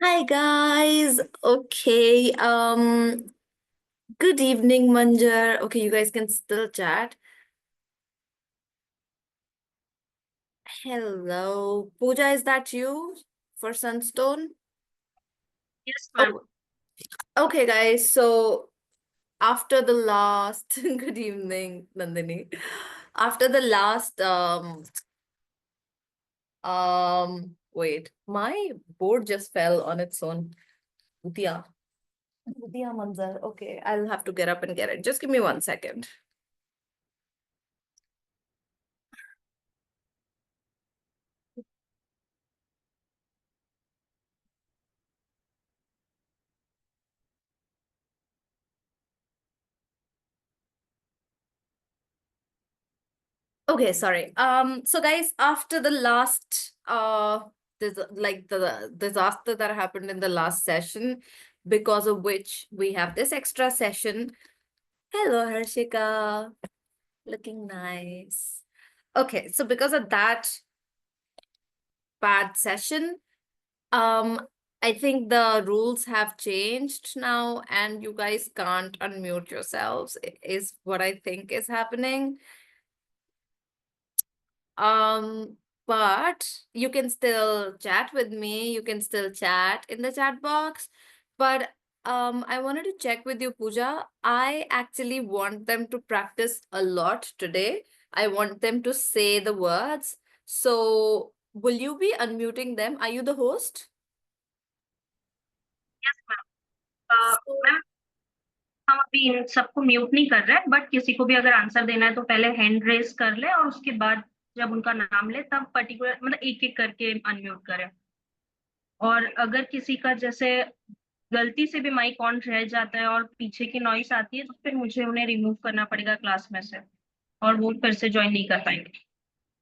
Hi guys. Okay. Good evening, Manjar. Okay, you guys can still chat. Hello. Pooja, is that you for Sunstone? Yes, ma'am. Oh, okay, guys. So after the last good evening, Nandini. After the last wait, my board just fell on its own. Bhutia. Bhutia Manzar. Okay, I'll have to get up and get it. Just give me 1 second. Okay, sorry. So guys, after the last the disaster that happened in the last session, because of which we have this extra session. Hello, Harshika. Looking nice. Okay, so because of that bad session, um, I think the rules have changed now, and you guys can't unmute yourselves, is what I think is happening. Um, but you can still chat with me. You can still chat in the chat box. But I wanted to check with you, Pooja. I actually want them to practice a lot today. I want them to say the words. So will you be unmuting them? Are you the host? Yes ma'am. So ma'am, हम अभी इन सबको mute नहीं कर रहे हैं, but किसी को भी अगर आंसर देना है तो पहले हैंड रेज कर ले और उसके बाद जब उनका नाम ले तब पर्टिकुलर मतलब एक-एक करके अनम्यूट करें। और अगर किसी का जैसे गलती से भी माइक ऑन रह जाता है और पीछे की नॉइस आती है, तो फिर मुझे उन्हें रिमूव करना पड़ेगा क्लास में से और वो फिर से जॉइन नहीं कर पाएँगे।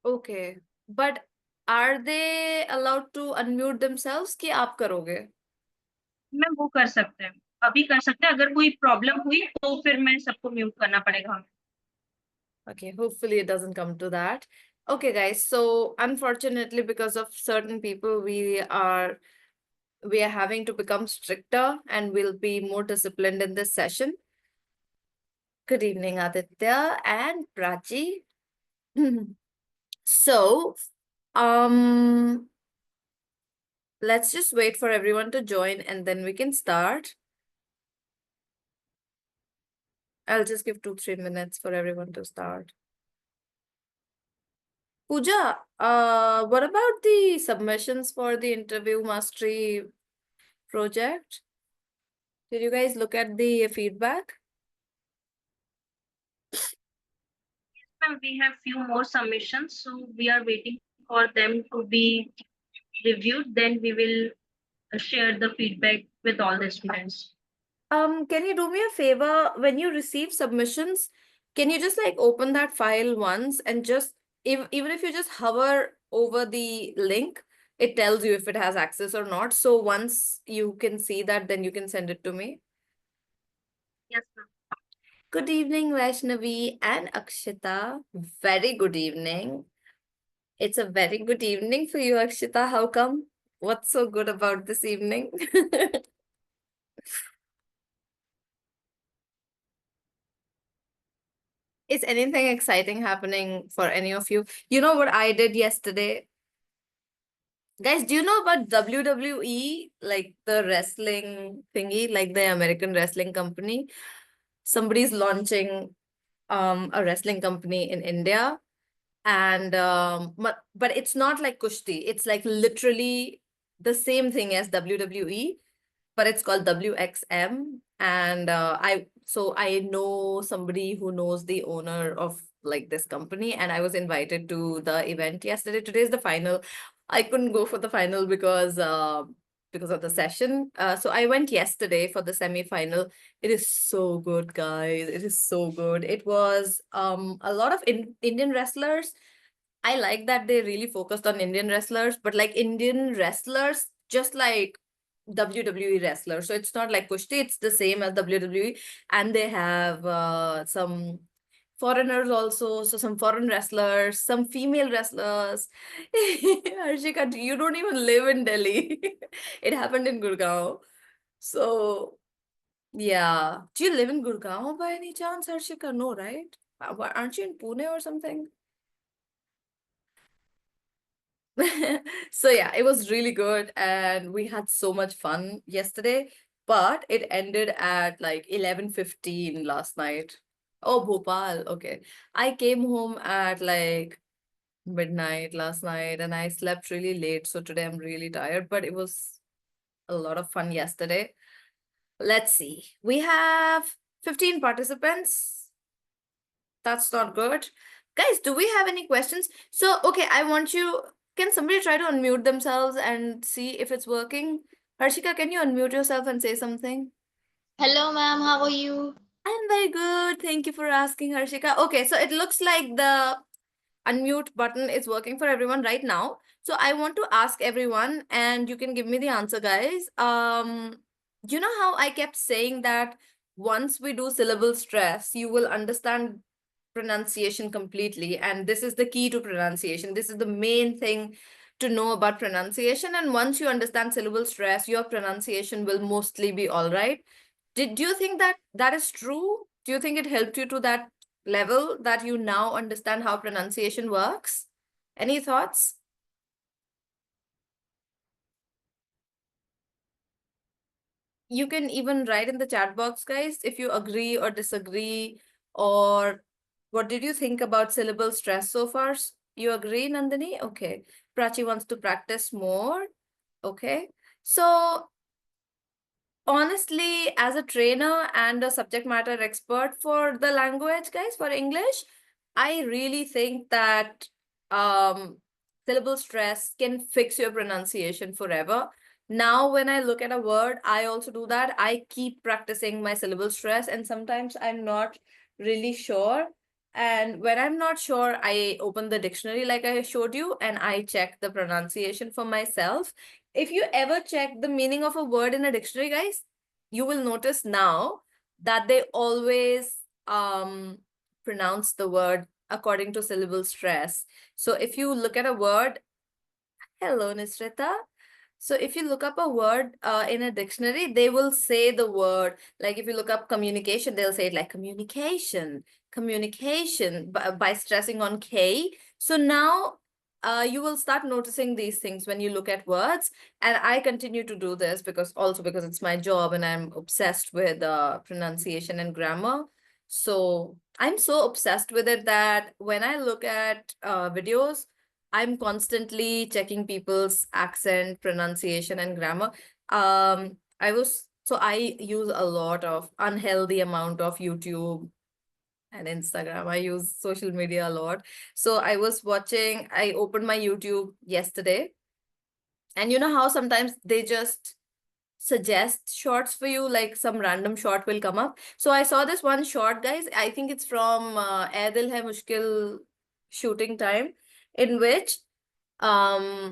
okay. But are they allowed to unmute themselves कि आप करोगे? मैम वो कर सकते हैं, अभी कर सकते हैं, अगर कोई प्रॉब्लम हुई तो फिर मैं सबको म्यूट करना पड़ेगा हमें। Okay, hopefully it doesn't come to that. Okay, guys. So unfortunately, because of certain people, we are having to become stricter and we'll be more disciplined in this session. Good evening, Aditya and Prachi. So, um, let's just wait for everyone to join and then we can start. I'll just give 2-3 minutes for everyone to start. Pooja, what about the submissions for the interview mastery project? Did you guys look at the feedback? Ma'am, we have few more submissions, so we are waiting for them to be reviewed. Then we will share the feedback with all the students. Can you do me a favor? When you receive submissions, can you just like open that file once and just even if you just hover over the link, it tells you if it has access or not. So once you can see that, then you can send it to me. Yes, ma'am. Good evening, Vaishnavi and Akshita. Very good evening. It's a very good evening for you, Akshita. How come? What's so good about this evening? Is anything exciting happening for any of you? You know what I did yesterday? Guys, do you know about WWE? Like the wrestling thingy, like the American wrestling company? Somebody's launching a wrestling company in India. And but it's not like Kushti. It's like literally the same thing as WWE, but it's called WXM. And I know somebody who knows the owner of like this company, and I was invited to the event yesterday. Today is the final. I couldn't go for the final because of the session. So I went yesterday for the semi-final. It is so good, guys. It is so good. It was a lot of Indian wrestlers. I like that they really focused on Indian wrestlers, but like Indian wrestlers, just like WWE wrestlers. So it's not like Kushti, it's the same as WWE. And they have some foreigners also. So some foreign wrestlers, some female wrestlers. Harshika, you don't even live in Delhi. It happened in Gurgaon. So, yeah. Do you live in Gurgaon by any chance, Harshika? No, right? Aren't you in Pune or something? So yeah, it was really good and we had so much fun yesterday, but it ended at like 11:15 last night. Oh, Bhopal. Okay. I came home at like midnight last night and I slept really late. So today I'm really tired, but it was a lot of fun yesterday. Let's see. We have 15 participants. That's not good. Guys, do we have any questions? So, okay, I want you, can somebody try to unmute themselves and see if it's working? Harshika, can you unmute yourself and say something? Hello, ma'am. How are you? I'm very good. Thank you for asking, Harshika. Okay, so it looks like the unmute button is working for everyone right now. So I want to ask everyone, and you can give me the answer, guys. You know how I kept saying that once we do syllable stress, you will understand pronunciation completely, and this is the key to pronunciation. This is the main thing to know about pronunciation, and once you understand syllable stress, your pronunciation will mostly be all right. Do you think that that is true? Do you think it helped you to that level that you now understand how pronunciation works? Any thoughts? You can even write in the chat box, guys, if you agree or disagree, or what did you think about syllable stress so far? You agree, Nandini? Okay. Prachi wants to practice more. Okay. So honestly, as a trainer and a subject matter expert for the language, guys, for English, I really think that syllable stress can fix your pronunciation forever. Now, when I look at a word, I also do that. I keep practicing my syllable stress, and sometimes I'm not really sure. And when I'm not sure, I open the dictionary like I showed you, and I check the pronunciation for myself. If you ever check the meaning of a word in a dictionary, guys, you will notice now that they always pronounce the word according to syllable stress. So if you look at a word, hello, Nisrita. So if you look up a word in a dictionary, they will say the word. Like if you look up communication, they'll say it like communication, communication by stressing on K. So now you will start noticing these things when you look at words. And I continue to do this because also because it's my job and I'm obsessed with pronunciation and grammar. So I'm so obsessed with it that when I look at videos, I'm constantly checking people's accent, pronunciation, and grammar. I use a lot of unhealthy amount of YouTube and Instagram. I use social media a lot. So I opened my YouTube yesterday, and you know how sometimes they just suggest shorts for you, like some random short will come up. So I saw this one short, guys. I think it's from Ae Dil Hai Mushkil shooting time, in which I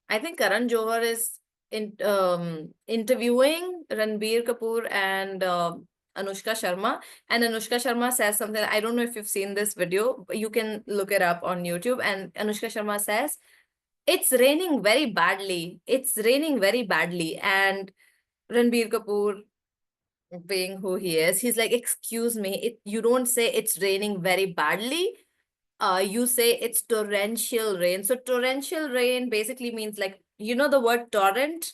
think Karan Johar is interviewing Ranbir Kapoor and Anushka Sharma. And Anushka Sharma says something. I don't know if you've seen this video, but you can look it up on YouTube. And Anushka Sharma says, it's raining very badly. It's raining very badly. And Ranbir Kapoor, being who he is, he's like, excuse me, you don't say it's raining very badly. You say it's torrential rain. So torrential rain basically means, like, you know the word torrent?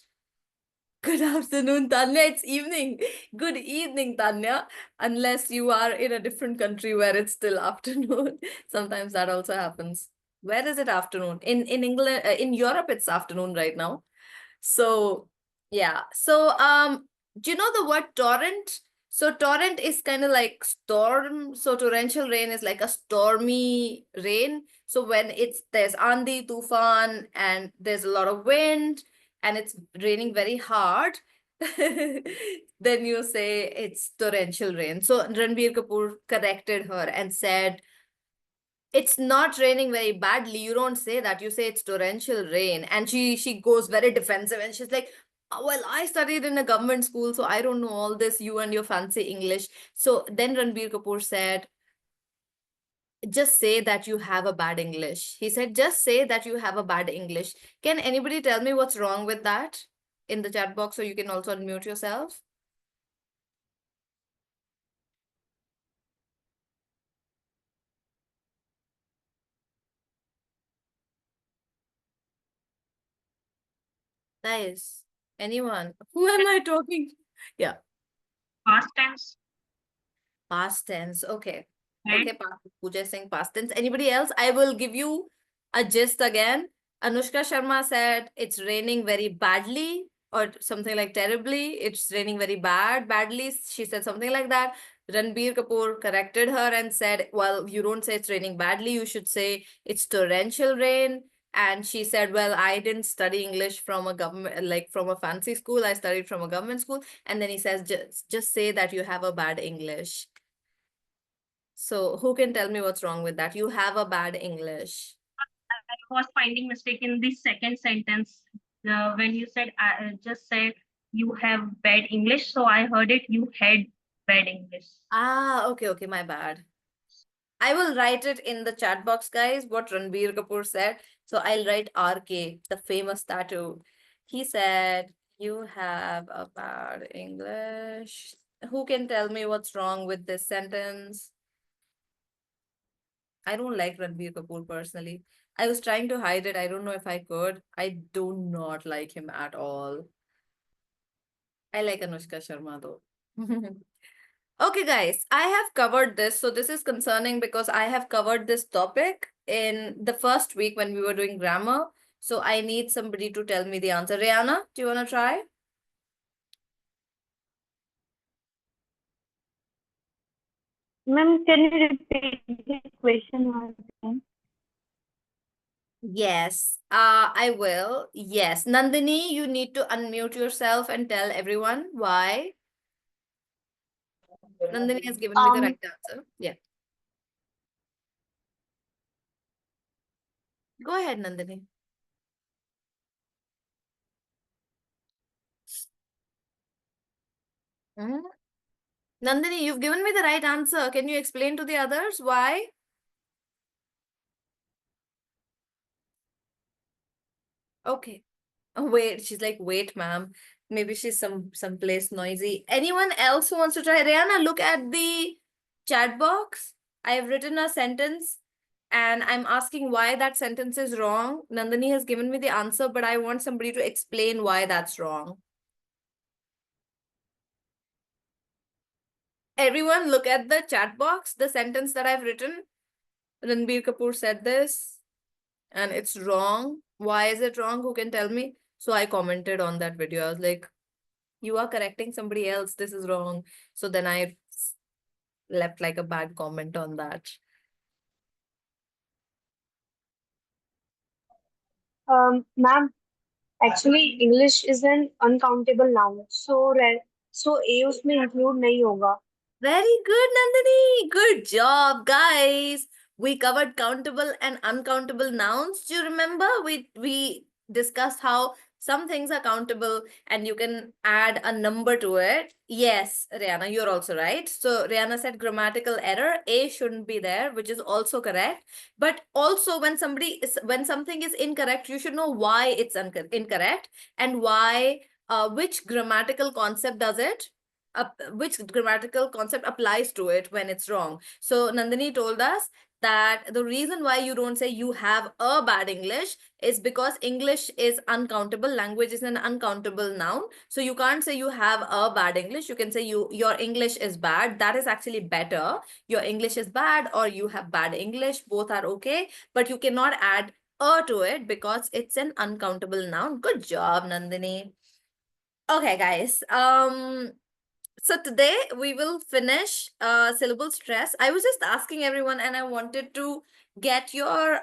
Good afternoon, Tanya. It's evening. Good evening, Tanya. Unless you are in a different country where it's still afternoon. Sometimes that also happens. Where is it afternoon? In England, in Europe, it's afternoon right now. So yeah. So do you know the word torrent? So torrent is kind of like storm. So torrential rain is like a stormy rain. So when there's Andi, Tufan, and there's a lot of wind and it's raining very hard, then you say it's torrential rain. So Ranbir Kapoor corrected her and said, it's not raining very badly. You don't say that. You say it's torrential rain. And she goes very defensive and she's like, "Oh, well, I studied in a government school, so I don't know all this, you and your fancy English." So then Ranbir Kapoor said, just say that you have a bad English. He said, just say that you have a bad English. Can anybody tell me what's wrong with that? in the chat box, so you can also unmute yourself. Nice. Anyone? Who am I talking? Yeah, Past tense, past tense. Okay. right? Okay, Pooja is saying past tense. Anybody else? I will give you a gist again. Anushka Sharma said it's raining very badly or something like terribly. It's raining very badly. She said something like that. Ranbir Kapoor corrected her and said, well, you don't say it's raining badly. You should say it's torrential rain. And she said, well, I didn't study English from a government, like from a fancy school. I studied from a government school. And then he says, just say that you have a bad English. So who can tell me what's wrong with that? You have a bad English. I was finding mistake in the second sentence. When you said, I just said you have bad English, so I heard it, you had bad English. Ah, okay, my bad. I will write it in the chat box, guys, what Ranbir Kapoor said. So I'll write RK, the famous tattoo. He said, you have a bad English. Who can tell me what's wrong with this sentence? I don't like Ranbir Kapoor personally. I was trying to hide it. I don't know if I could. I do not like him at all. I like Anushka Sharma though. Okay, guys, I have covered this. So this is concerning because I have covered this topic in the first week when we were doing grammar. So I need somebody to tell me the answer. Rihanna, do you want to try? Ma'am, can you repeat the question once again? Yes, I will. Yes. Nandini, you need to unmute yourself and tell everyone why. Nandini has given me the right answer. Yeah. Go ahead, Nandini. Mhm. Nandini, you've given me the right answer. Can you explain to the others why? Okay. Oh, wait, she's like, wait, ma'am. Maybe she's someplace noisy. Anyone else who wants to try? Rihanna, look at the chat box. I have written a sentence and I'm asking why that sentence is wrong. Nandini has given me the answer, but I want somebody to explain why that's wrong. Everyone, look at the chat box, the sentence that I've written. Ranbir Kapoor said this and it's wrong. Why is it wrong? Who can tell me? So I commented on that video. I was like, you are correcting somebody else. This is wrong. So then I left like a bad comment on that. Ma'am, actually English is an uncountable noun. So A उसमें include नहीं होगा. Very good, Nandini. Good job, guys. We covered countable and uncountable nouns. Do you remember? We discussed how some things are countable and you can add a number to it. Yes, Rihanna, you're also right. So Rihanna said grammatical error. A shouldn't be there, which is also correct. But also when something is incorrect, you should know why it's incorrect and why which grammatical concept does it which grammatical concept applies to it when it's wrong. So Nandini told us that the reason why you don't say you have a bad English is because English is uncountable. Language is an uncountable noun. So you can't say you have a bad English. You can say your English is bad. That is actually better. Your English is bad or you have bad English. Both are okay. But you cannot add a to it because it's an uncountable noun. Good job, Nandini. Okay, guys. So today we will finish syllable stress. I was just asking everyone and I wanted to get your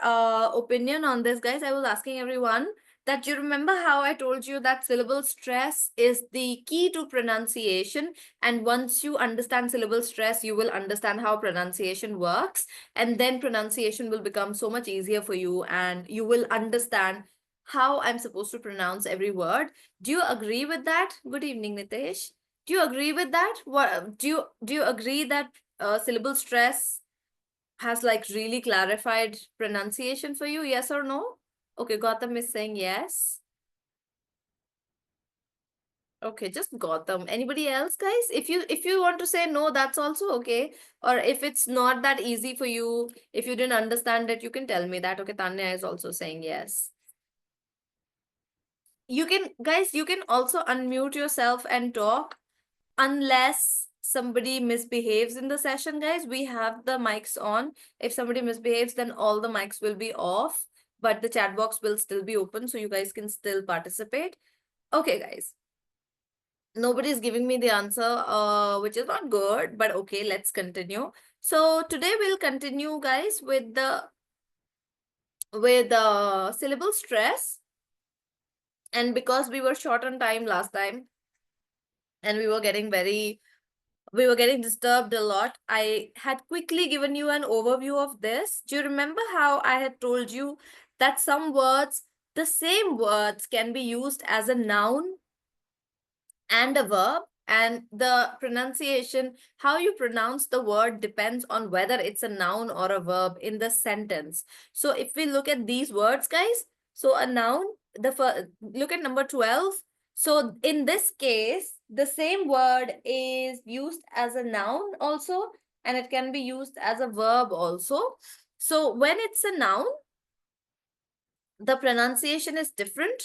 opinion on this, guys. I was asking everyone that you remember how I told you that syllable stress is the key to pronunciation. And once you understand syllable stress, you will understand how pronunciation works. And then pronunciation will become so much easier for you and you will understand how I'm supposed to pronounce every word. Do you agree with that? Good evening, Nitesh. Do you agree with that? What do you agree that syllable stress has like really clarified pronunciation for you? Yes or no? Okay, Gautam is saying yes. Okay, just Gotham. Anybody else, guys? If you want to say no, that's also okay. Or if it's not that easy for you, if you didn't understand it, you can tell me that. Okay, Tanya is also saying yes. You can, guys, you can also unmute yourself and talk unless somebody misbehaves in the session, guys. We have the mics on. If somebody misbehaves, then all the mics will be off, but the chat box will still be open, so you guys can still participate. Okay, guys. Nobody's giving me the answer, which is not good, but okay, let's continue. So today we'll continue, guys, with the syllable stress. And because we were short on time last time, and we were getting disturbed a lot, I had quickly given you an overview of this. Do you remember how I had told you that some words, the same words, can be used as a noun and a verb, and the pronunciation, how you pronounce the word, depends on whether it's a noun or a verb in the sentence. So if we look at these words, guys, so a noun, look at number 12. So in this case, the same word is used as a noun also, and it can be used as a verb also. So when it's a noun, the pronunciation is different.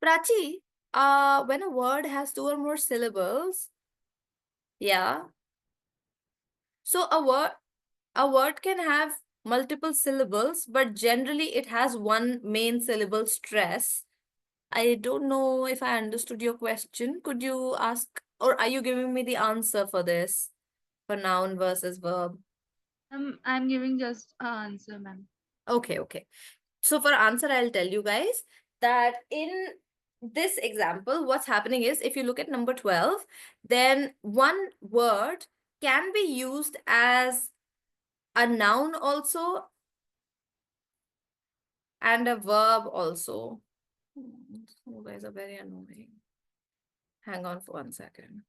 Prachi, when a word has 2 or more syllables, yeah. So a word can have multiple syllables, but generally it has one main syllable stress. I don't know if I understood your question. Could you ask, or are you giving me the answer for this, for noun versus verb? I'm giving just an answer, ma'am. Okay, okay. So for answer, I'll tell you guys that in this example, what's happening is, if you look at number 12, then one word can be used as a noun also and a verb also. You guys are very annoying. Hang on for 1 second.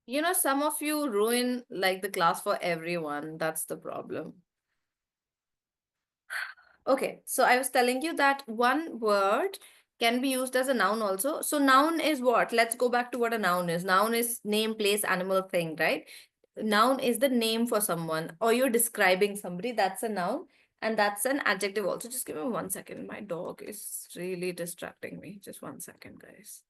You know, some of you ruin like the class for everyone. That's the problem. Okay, so I was telling you that one word can be used as a noun also. So noun is what? Let's go back to what a noun is. Noun is name, place, animal, thing, right? Noun is the name for someone, or you're describing somebody. That's a noun. And that's an adjective also. Just give me 1 second. My dog is really distracting me. Just 1 second, guys.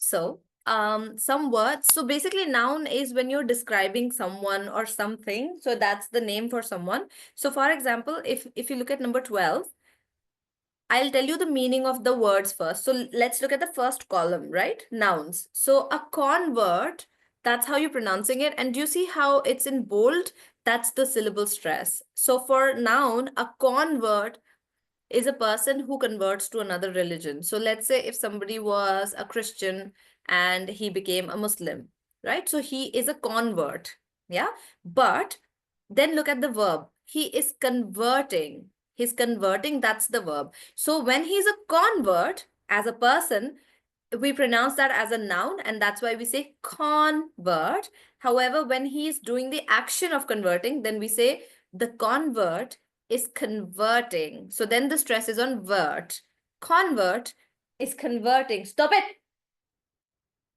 So, some words. So basically, noun is when you're describing someone or something. So that's the name for someone. So for example, if you look at number 12, I'll tell you the meaning of the words first. So let's look at the first column, right? Nouns. So a convert, that's how you're pronouncing it. And do you see how it's in bold? That's the syllable stress. So for noun, a convert is a person who converts to another religion. So let's say if somebody was a Christian and he became a Muslim, right? So he is a convert, yeah? But then look at the verb. He is converting. He's converting, that's the verb. So when he's a convert as a person, we pronounce that as a noun, and that's why we say convert. However, when he is doing the action of converting, then we say the convert is converting. So then the stress is on vert. Convert is converting. Stop it.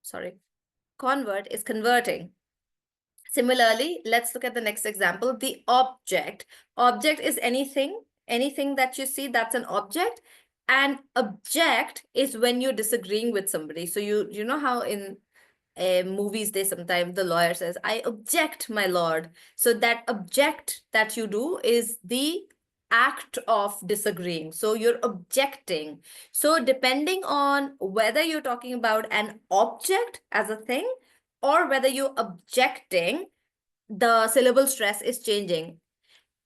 Sorry. Convert is converting. Similarly, let's look at the next example, the object. Object is anything that you see, that's an object. And object is when you're disagreeing with somebody. So you know how in movies, sometimes the lawyer says, I object, my lord. So that object that you do is the act of disagreeing. So you're objecting. So depending on whether you're talking about an object as a thing or whether you're objecting, the syllable stress is changing.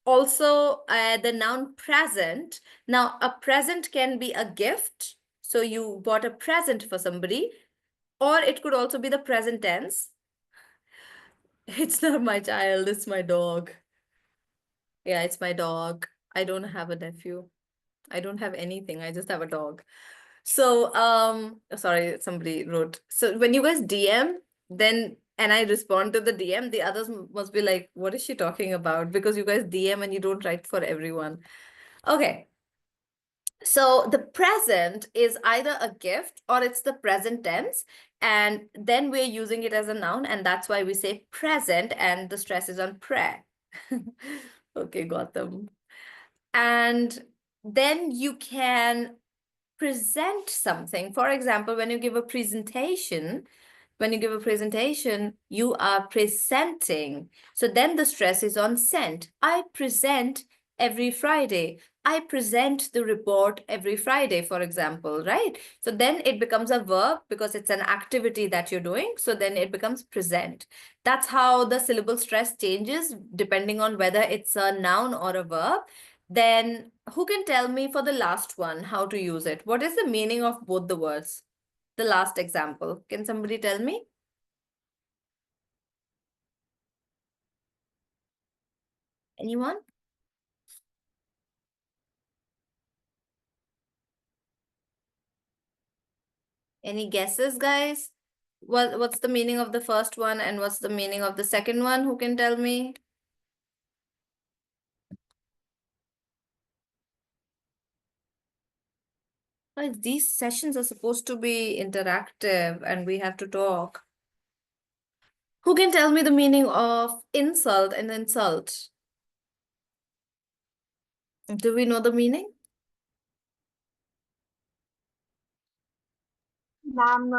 Also, the noun present. Now, a present can be a gift. So you bought a present for somebody, or it could also be the present tense. It's not my child, it's my dog. Yeah, it's my dog. I don't have a nephew. I don't have anything. I just have a dog. So, sorry, somebody wrote. So when you guys DM, then and I respond to the DM, the others must be like, what is she talking about? Because you guys DM and you don't write for everyone. Okay. So the present is either a gift or it's the present tense, and then we're using it as a noun, and that's why we say present, and the stress is on pre. Okay, got them. And then you can present something. For example, when you give a presentation, you are presenting. So then the stress is on sent. I present every Friday. I present the report every Friday, for example, right? So then it becomes a verb because it's an activity that you're doing. So then it becomes present. That's how the syllable stress changes depending on whether it's a noun or a verb. Then who can tell me for the last one how to use it? What is the meaning of both the words? The last example. Can somebody tell me? Anyone? Any guesses, guys? What's the meaning of the first one and what's the meaning of the second one? Who can tell me? Guys, these sessions are supposed to be interactive and we have to talk. Who can tell me the meaning of insult and insult? Do we know the meaning? Ma'am,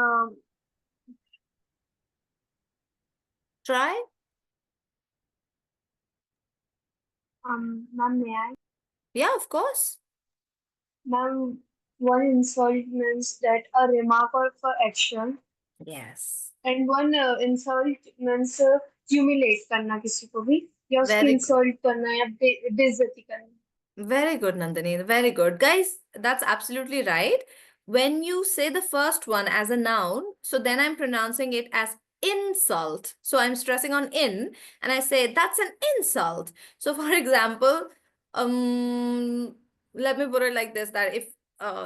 Try? ma'am, may I? Yeah, of course. Ma'am, one insult means that a remark or for action, Yes. and one insult means humiliate करना किसी को भी या उसकी Very good. insult करना या बेइज्जती करना. Very good, Nandini. Very good. Guys, that's absolutely right. When you say the first one as a noun, so then I'm pronouncing it as insult. So I'm stressing on in and I say that's an insult. So for example, let me put it like this, that if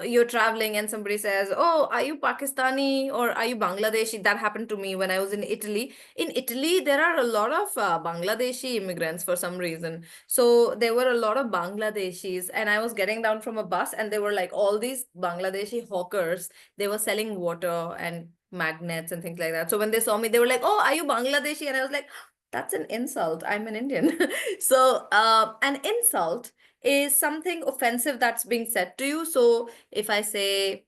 you're traveling and somebody says, oh, are you Pakistani or are you Bangladeshi? That happened to me when I was in Italy. In Italy, there are a lot of Bangladeshi immigrants for some reason. So there were a lot of Bangladeshis, and I was getting down from a bus, and they were like all these Bangladeshi hawkers. They were selling water and magnets and things like that. So when they saw me, they were like, "Oh, are you Bangladeshi?" And I was like, "That's an insult. I'm an Indian." So an insult is something offensive that's being said to you. So if I say,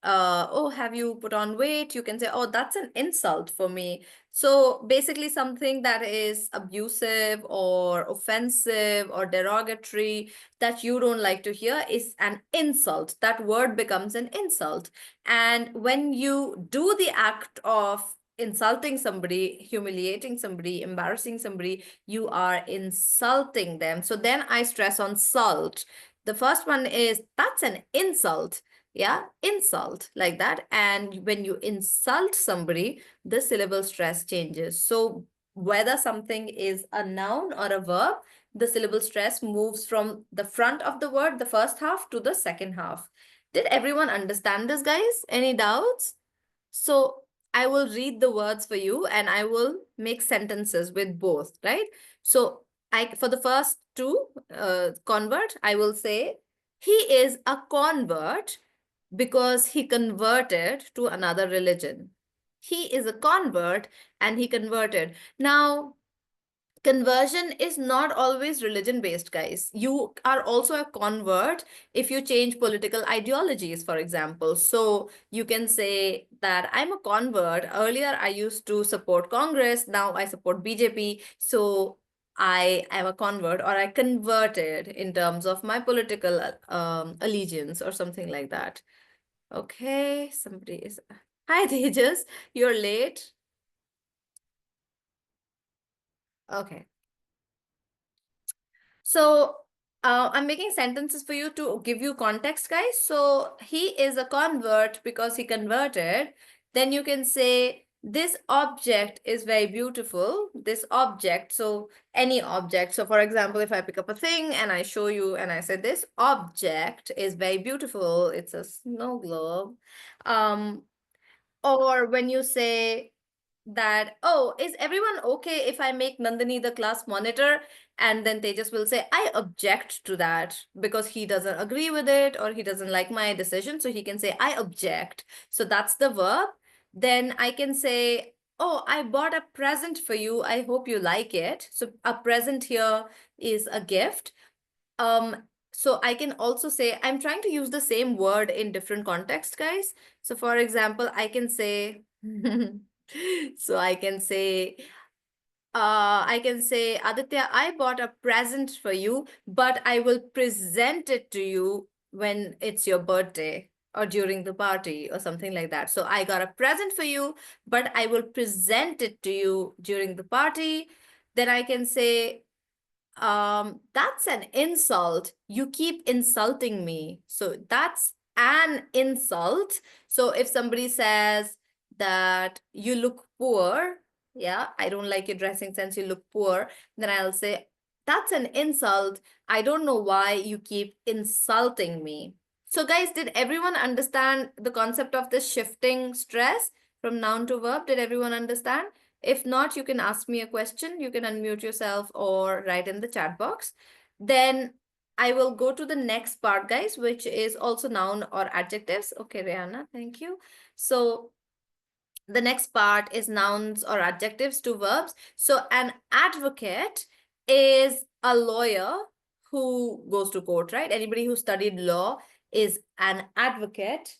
oh, have you put on weight? You can say, oh, that's an insult for me. So basically something that is abusive or offensive or derogatory that you don't like to hear is an insult. That word becomes an insult. And when you do the act of insulting somebody, humiliating somebody, embarrassing somebody, you are insulting them. So then I stress on salt. The first one is that's an insult. Yeah, insult, like that. And when you insult somebody, the syllable stress changes. So whether something is a noun or a verb, the syllable stress moves from the front of the word, the first half, to the second half. Did everyone understand this, guys? Any doubts? So I will read the words for you and I will make sentences with both, right? So for the first two, convert, I will say, he is a convert because he converted to another religion. He is a convert and he converted. Now, conversion is not always religion based, guys. You are also a convert if you change political ideologies, for example. So you can say that I'm a convert. Earlier, I used to support Congress. Now I support BJP. So I am a convert, or I converted in terms of my political allegiance or something like that. Okay, somebody is. Hi, Tejas. You're late. Okay. So I'm making sentences for you to give you context, guys. So he is a convert because he converted. Then you can say this object is very beautiful. This object, so any object. So for example, if I pick up a thing and I show you and I say this object is very beautiful, it's a snow globe. Or when you say that, oh, is everyone okay if I make Nandini the class monitor? And then Tejas will say, I object to that because he doesn't agree with it or he doesn't like my decision. So he can say, I object. So that's the verb. Then I can say, oh, I bought a present for you. I hope you like it. So a present here is a gift. So I can also say, I'm trying to use the same word in different contexts, guys. So for example, I can say, so I can say, Aditya, I bought a present for you, but I will present it to you when it's your birthday or during the party or something like that. So I got a present for you, but I will present it to you during the party. Then I can say, that's an insult. You keep insulting me. So that's an insult. So if somebody says that you look poor, yeah, I don't like your dressing sense, you look poor, then I'll say, that's an insult. I don't know why you keep insulting me. So guys, did everyone understand the concept of the shifting stress from noun to verb? Did everyone understand? If not, you can ask me a question. You can unmute yourself or write in the chat box. Then I will go to the next part, guys, which is also noun or adjectives. Okay, Rihanna, thank you. So the next part is nouns or adjectives to verbs. So an advocate is a lawyer who goes to court, right? Anybody who studied law is an advocate.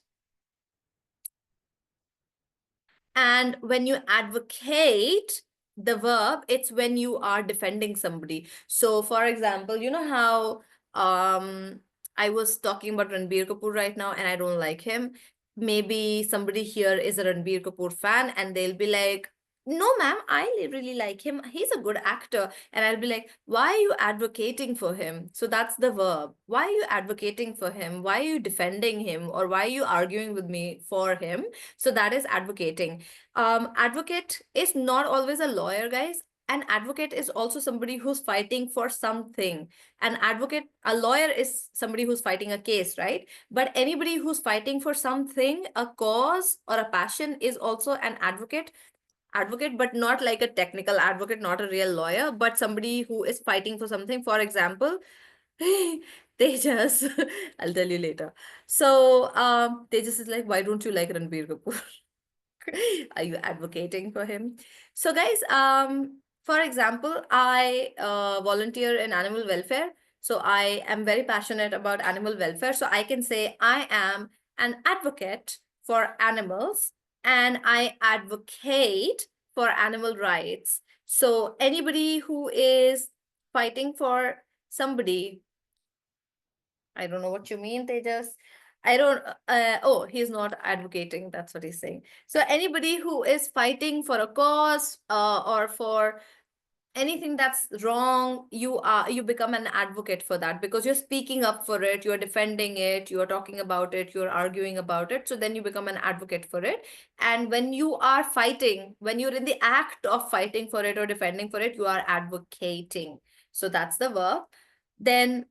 And when you advocate, the verb, it's when you are defending somebody. So for example, you know how I was talking about Ranbir Kapoor right now and I don't like him. Maybe somebody here is a Ranbir Kapoor fan and they'll be like, no, ma'am, I really like him. He's a good actor. And I'll be like, why are you advocating for him? So that's the verb. Why are you advocating for him? Why are you defending him? Or why are you arguing with me for him? So that is advocating. Advocate is not always a lawyer, guys. An advocate is also somebody who's fighting for something. An advocate, a lawyer is somebody who's fighting a case, right? But anybody who's fighting for something, a cause or a passion is also an advocate. Advocate, but not like a technical advocate, not a real lawyer, but somebody who is fighting for something. For example, Tejas, I'll tell you later. So Tejas is like, why don't you like Ranbir Kapoor? Are you advocating for him? So guys, for example, I volunteer in animal welfare. So I am very passionate about animal welfare. So I can say I am an advocate for animals and I advocate for animal rights. So anybody who is fighting for somebody, I don't know what you mean, Tejas. I don't, oh, he's not advocating. That's what he's saying. So anybody who is fighting for a cause or for anything that's wrong, you become an advocate for that because you're speaking up for it, you're defending it, you're talking about it, you're arguing about it. So then you become an advocate for it. And when you are fighting, when you're in the act of fighting for it or defending for it, you are advocating. So that's the verb. Then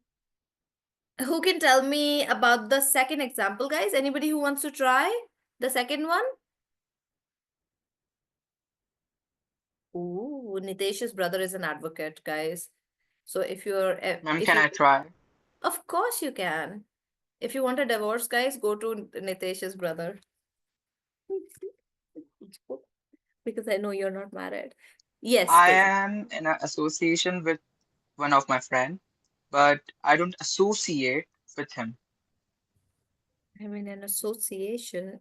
who can tell me about the second example, guys? Anybody who wants to try the second one? Ooh, Nitesh's brother is an advocate, guys. So if you're, Ma'am, if can you, I try? of course you can. If you want a divorce, guys, go to Nitesh's brother. Because I know you're not married. Yes, I Tejas. am in an association with one of my friend, but I don't associate with him. I'm in an association.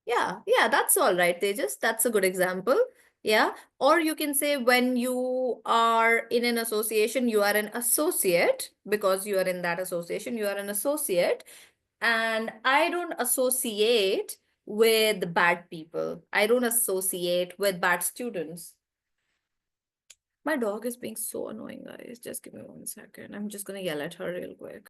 Yeah, that's all right, Tejas. That's a good example. Yeah. Or you can say when you are in an association, you are an associate because you are in that association, you are an associate. And I don't associate with bad people. I don't associate with bad students. My dog is being so annoying, guys. Just give me 1 second. I'm just gonna yell at her real quick.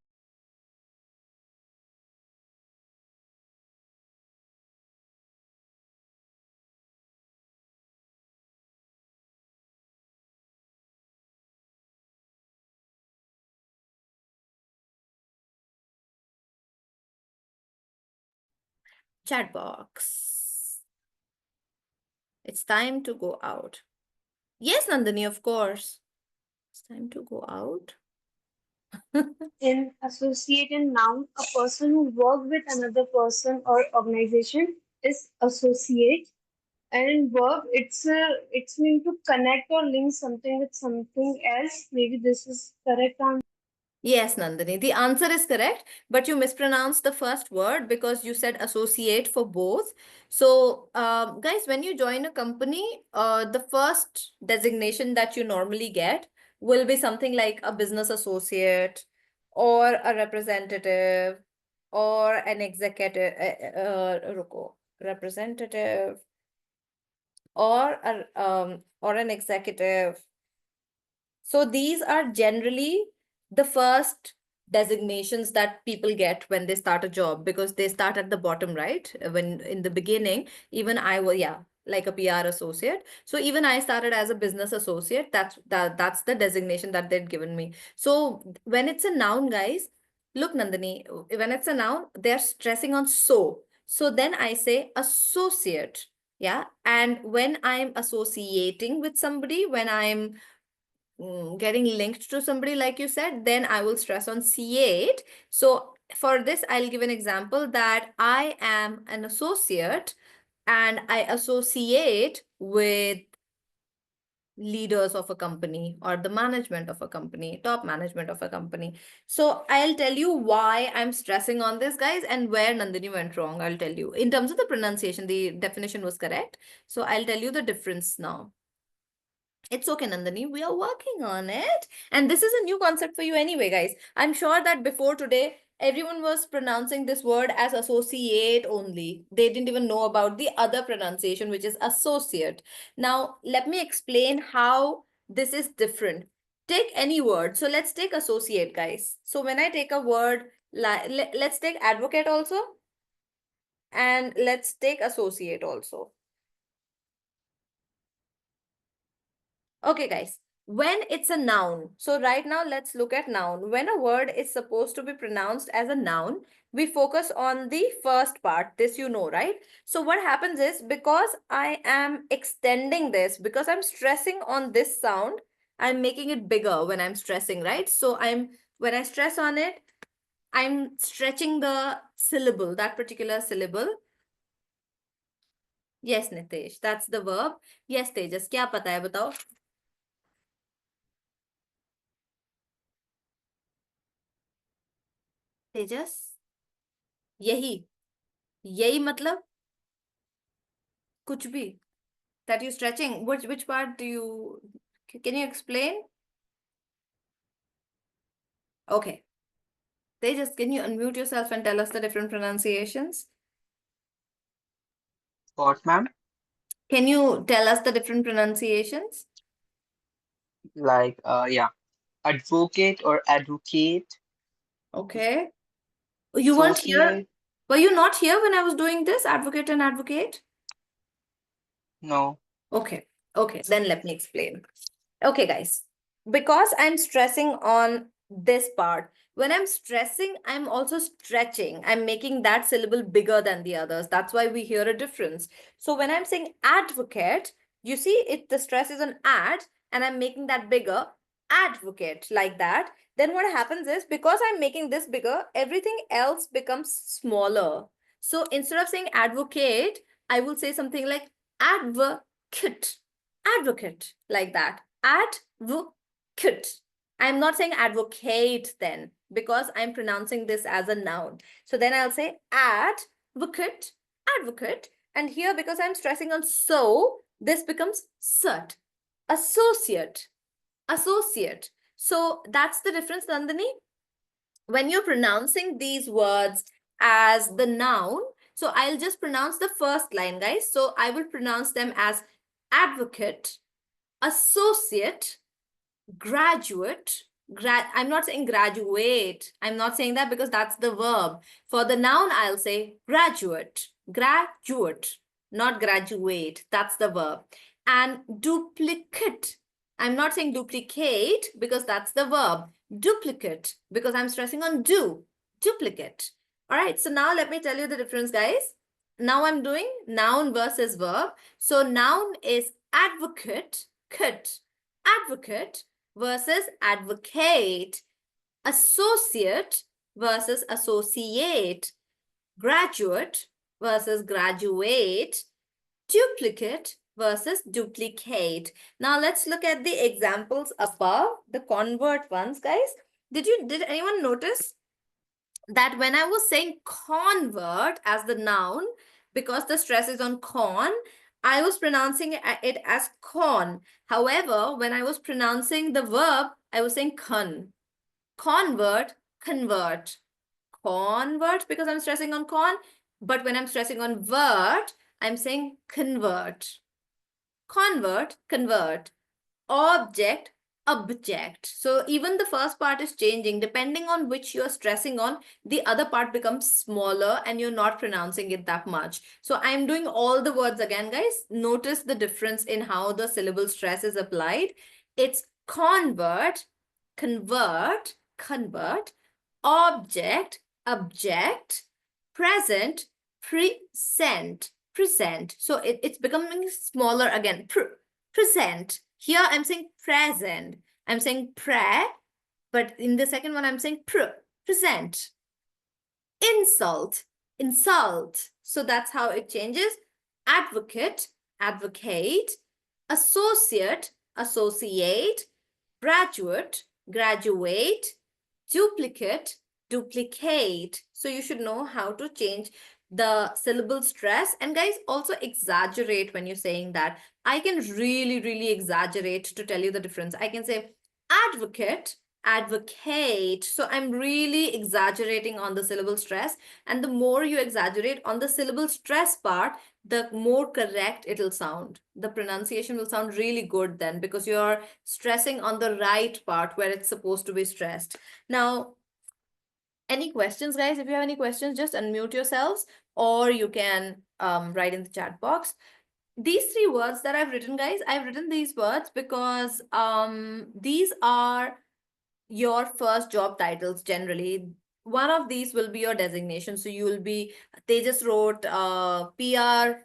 Chat box. It's time to go out. Yes, Nandini, of course. It's time to go out. In associate and noun, a person who work with another person or organization is associate. And in verb, it's mean to connect or link something with something else. Maybe this is correct answer. Yes, Nandini, the answer is correct, but you mispronounced the first word because you said associate for both. So, guys, when you join a company, the first designation that you normally get will be something like a business associate or a representative or an executive, रुको, representative or an executive. So these are generally the first designations that people get when they start a job because they start at the bottom, right? When in the beginning, even I was, yeah, like a PR associate. So even I started as a business associate. That's the designation that they'd given me. So when it's a noun, guys, look, Nandini, when it's a noun, they're stressing on so. So then I say associate. Yeah. And when I'm associating with somebody, when I'm getting linked to somebody, like you said, then I will stress on C8. So for this, I'll give an example that I am an associate and I associate with leaders of a company or the management of a company, top management of a company. So I'll tell you why I'm stressing on this, guys, and where Nandini went wrong. I'll tell you. In terms of the pronunciation, the definition was correct. So I'll tell you the difference now. It's okay, Nandini. We are working on it. And this is a new concept for you anyway, guys. I'm sure that before today, everyone was pronouncing this word as associate only. They didn't even know about the other pronunciation, which is associate. Now, let me explain how this is different. Take any word. So let's take associate, guys. So when I take a word, let's take advocate also. And let's take associate also. Okay, guys, when it's a noun, so right now let's look at noun. When a word is supposed to be pronounced as a noun, we focus on the first part. This you know, right? So what happens is because I am extending this, because I'm stressing on this sound, I'm making it bigger when I'm stressing, right? So when I stress on it, I'm stretching the syllable, that particular syllable. Yes, Nitesh, that's the verb. Yes, Tejas, क्या पता है बताओ? तेजस यही मतलब कुछ भी that you stretching, which part do you, can you explain? Okay, Tejas, can you unmute yourself and tell us the different pronunciations? What, ma'am? Can you tell us the different pronunciations? Like, yeah, advocate or advocate, Okay, you weren't here, associate. were you not here when I was doing this, advocate and advocate? No. Okay, then let me explain. Okay, guys, because I'm stressing on this part, when I'm stressing, I'm also stretching. I'm making that syllable bigger than the others. That's why we hear a difference. So when I'm saying advocate, you see the stress is on ad, and I'm making that bigger, advocate, like that. Then what happens is, because I'm making this bigger, everything else becomes smaller. So instead of saying advocate, I will say something like advocate, like that. Advocate. I'm not saying advocate then, because I'm pronouncing this as a noun. So then I'll say advocate, advocate. And here, because I'm stressing on so, this becomes cert, associate, associate. So that's the difference, Nandini. When you're pronouncing these words as the noun, so I'll just pronounce the first line, guys. So I will pronounce them as advocate, associate, graduate. I'm not saying graduate. I'm not saying that because that's the verb. For the noun, I'll say graduate, graduate, not graduate. That's the verb. And duplicate. I'm not saying duplicate because that's the verb. Duplicate, because I'm stressing on do, duplicate. All right, so now let me tell you the difference, guys. now I'm doing noun versus verb. So noun is advocate, advocate versus advocate, associate versus associate, graduate versus graduate, duplicate versus duplicate. Now let's look at the examples above, the convert ones, guys. Did anyone notice that when I was saying convert as the noun, because the stress is on con, I was pronouncing it as con. However, when I was pronouncing the verb, I was saying con. Convert, convert. Convert because I'm stressing on con, but when I'm stressing on vert, I'm saying convert. Convert, convert. Object, object. So even the first part is changing. Depending on which you're stressing on, the other part becomes smaller and you're not pronouncing it that much. So I'm doing all the words again, guys. Notice the difference in how the syllable stress is applied. It's convert, convert, convert, object, object, present, present, present. So it's becoming smaller again. Present. Here I'm saying present. I'm saying but in the second one I'm saying present. Insult, insult. So that's how it changes. Advocate, advocate, associate, associate, graduate, graduate, duplicate, duplicate. So you should know how to change the syllable stress. And guys, also exaggerate when you're saying that. I can really exaggerate to tell you the difference. I can say advocate, advocate. So I'm really exaggerating on the syllable stress. And the more you exaggerate on the syllable stress part, the more correct it'll sound. The pronunciation will sound really good then because you're stressing on the right part where it's supposed to be stressed. Now, any questions, guys? If you have any questions, just unmute yourselves or you can write in the chat box. These three words that I've written, guys, I've written these words because these are your first job titles generally. One of these will be your designation. So you will be, they just wrote PR,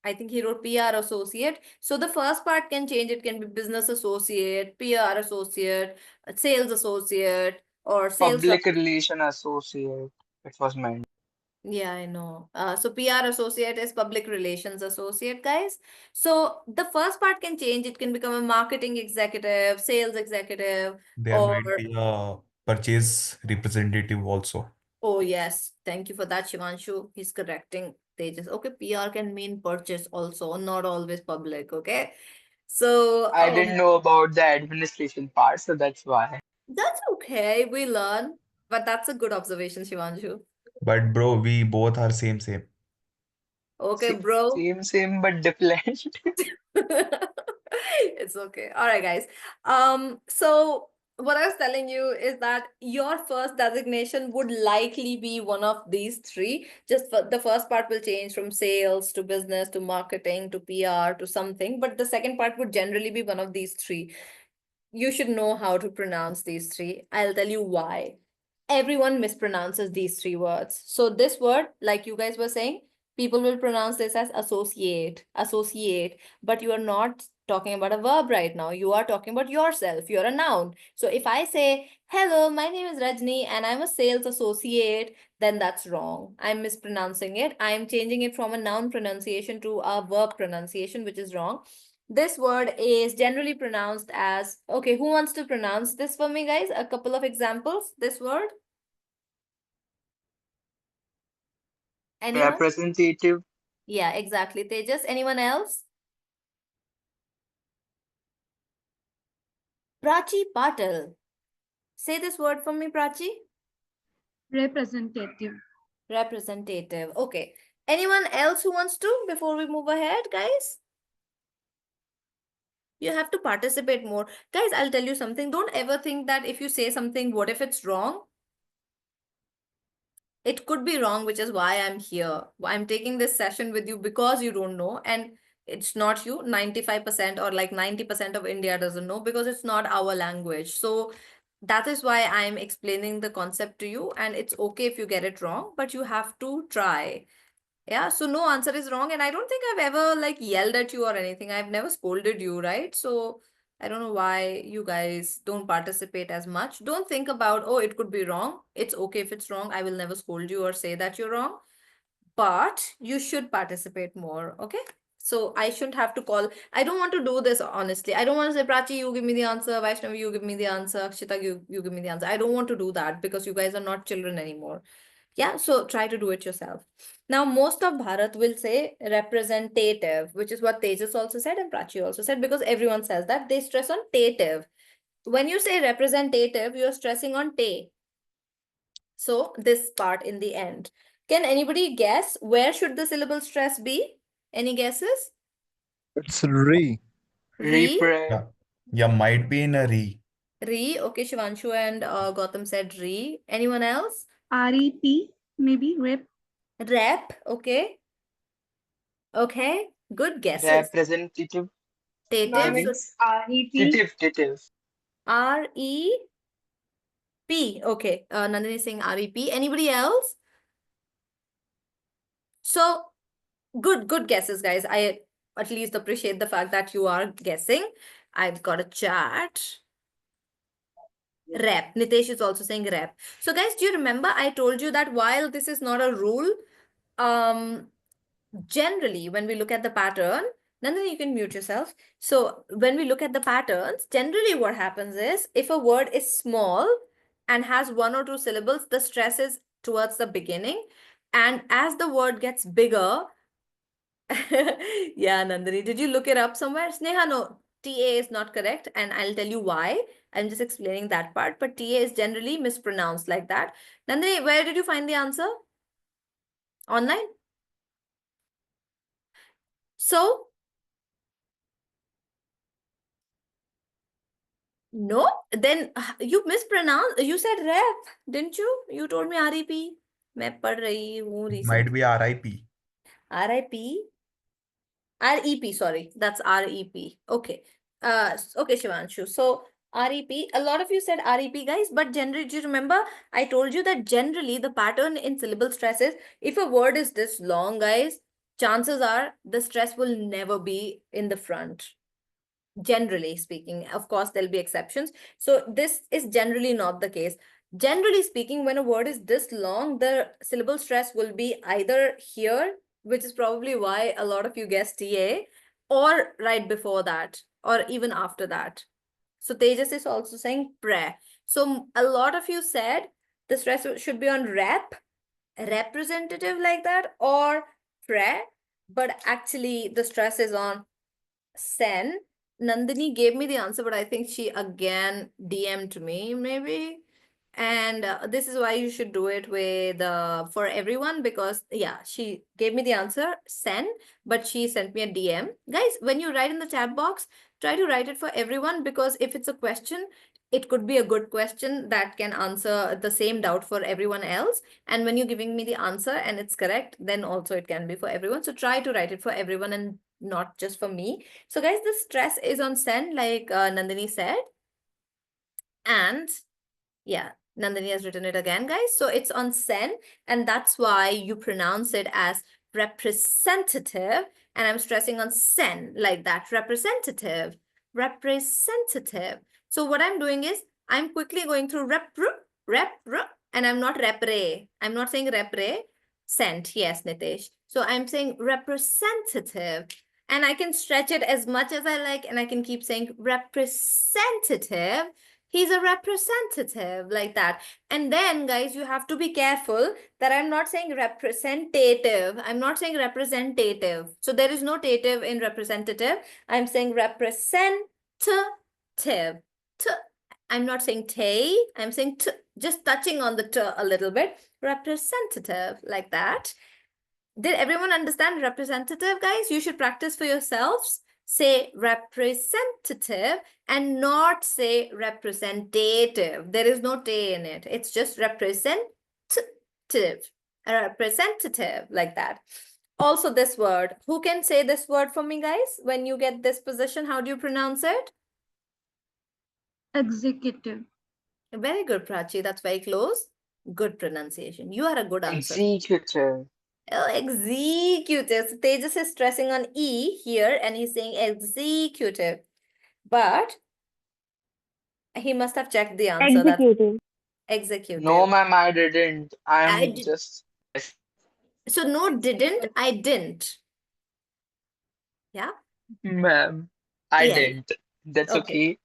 I think he wrote PR associate. So the first part can change. It can be business associate, PR associate, sales associate, or sales. Public relation associate, it was meant. Yeah, I know. So PR associate is public relations associate, guys. So the first part can change. It can become a marketing executive, sales executive, There or might be a purchase representative also. oh yes, thank you for that, Shivanshu. He's correcting Tejas. Okay, PR can mean purchase also, not always public. Okay, so I didn't know about the administration part, so that's why. that's okay. We learn, but that's a good observation, Shivanshu. But bro, we both are same. Okay, Sa- bro. Same but different. It's okay. All right, guys. So what I was telling you is that your first designation would likely be one of these three. Just for the first part will change from sales to business to marketing to PR to something, but the second part would generally be one of these three. You should know how to pronounce these three. I'll tell you why. Everyone mispronounces these three words. So this word, like you guys were saying, people will pronounce this as associate, associate, but you are not talking about a verb right now. You are talking about yourself. You're a noun. So if I say, hello, my name is Rajni and I'm a sales associate, then that's wrong. I'm mispronouncing it. I'm changing it from a noun pronunciation to a verb pronunciation, which is wrong. This word is generally pronounced as, okay, who wants to pronounce this for me, guys? A couple of examples, this word. Anyone? Representative. Yeah, exactly. Tejas, anyone else? Prachi Patil. Say this word for me, Prachi. Representative. Representative. Okay. Anyone else who wants to before we move ahead, guys? You have to participate more. Guys, I'll tell you something. Don't ever think that if you say something, what if it's wrong? It could be wrong, which is why I'm here. I'm taking this session with you because you don't know. And it's not you. 95% or like 90% of India doesn't know because it's not our language. So that is why I'm explaining the concept to you. And it's okay if you get it wrong, but you have to try. Yeah, so no answer is wrong. And I don't think I've ever like yelled at you or anything. I've never scolded you, right? So I don't know why you guys don't participate as much. Don't think about, oh, it could be wrong. It's okay if it's wrong. I will never scold you or say that you're wrong. But you should participate more, okay? So I shouldn't have to call. I don't want to do this, honestly. I don't want to say, Prachi, you give me the answer. Vaishnavi, you give me the answer. Akshita, you give me the answer. I don't want to do that because you guys are not children anymore. Yeah, so try to do it yourself. Now, most of Bharat will say representative, which is what Tejas also said and Prachi also said, because everyone says that. They stress on tative. When you say representative, you're stressing on te. So this part in the end. Can anybody guess where should the syllable stress be? Any guesses? It's re. Re, Repre. Yeah, might be in a re. re. Okay, Shivanshu and Gautam said re. Anyone else? REP, maybe rep. Rep. Okay. Okay. Good guesses. Representative. Tative. Ma'am, So it's REP. Tative. R-E-P. Okay. Nandini is saying R-E-P. Anybody else? So good guesses, guys. I at least appreciate the fact that you are guessing. I've got a chat. Rep. Nitesh is also saying rep. So guys, do you remember I told you that while this is not a rule, generally when we look at the pattern, Nandini, you can mute yourself. So when we look at the patterns, generally what happens is if a word is small and has one or two syllables, the stress is towards the beginning. And as the word gets bigger, yeah, Nandini, did you look it up somewhere? Sneha, no, TA is not correct, and I'll tell you why. I'm just explaining that part, but TA is generally mispronounced like that. Nandini, where did you find the answer? Online? So, no, then you mispronounced, you said rep, didn't you? You told me REP. मैं पढ़ रही हूँ It might be RIP. RIP? REP, sorry, that's REP. Okay. Okay, Shivanshu. So REP, a lot of you said REP, guys, but generally, do you remember I told you that generally the pattern in syllable stress is if a word is this long, guys, chances are the stress will never be in the front. Generally speaking, of course, there'll be exceptions. So this is generally not the case. Generally speaking, when a word is this long, the syllable stress will be either here, which is probably why a lot of you guessed TA, or right before that, or even after that. So Tejas is also saying pre. So a lot of you said the stress should be on rep, representative like that, or pre, but actually the stress is on sen. Nandini gave me the answer, but I think she again DM'd me maybe. And this is why you should do it with for everyone, because yeah, she gave me the answer sen, but she sent me a DM. Guys, when you write in the chat box, try to write it for everyone, because if it's a question, it could be a good question that can answer the same doubt for everyone else. And when you're giving me the answer and it's correct, then also it can be for everyone. So try to write it for everyone and not just for me. So guys, the stress is on sen, like Nandini said. And yeah, Nandini has written it again, guys. So it's on sen, and that's why you pronounce it as representative. And I'm stressing on sen like that, representative, representative. So what I'm doing is I'm quickly going through rep, and I'm not repre. I'm not saying repre, sent. Yes, Nitesh. So I'm saying representative. And I can stretch it as much as I like, and I can keep saying representative. He's a representative like that. And then, guys, you have to be careful that I'm not saying representative. I'm not saying representative. So there is no tative in representative. I'm saying representative. I'm not saying te. I'm saying t, just touching on the t a little bit. Representative like that. Did everyone understand representative, guys? You should practice for yourselves. Say representative and not say representative. There is no te in it. It's just representative. Representative, like that. Also this word. Who can say this word for me, guys? When you get this position, how do you pronounce it? Executive. Very good, Prachi. That's very close. Good pronunciation. You are a good answer. Executive. Oh, executive. So Tejas is stressing on E here and he's saying executive. But he must have checked the answer. That's Executive. executive. No, ma'am, I didn't. I I'm did. just. So no, didn't. I didn't. Yeah. Ma'am, I Yeah. didn't. That's Okay. okay.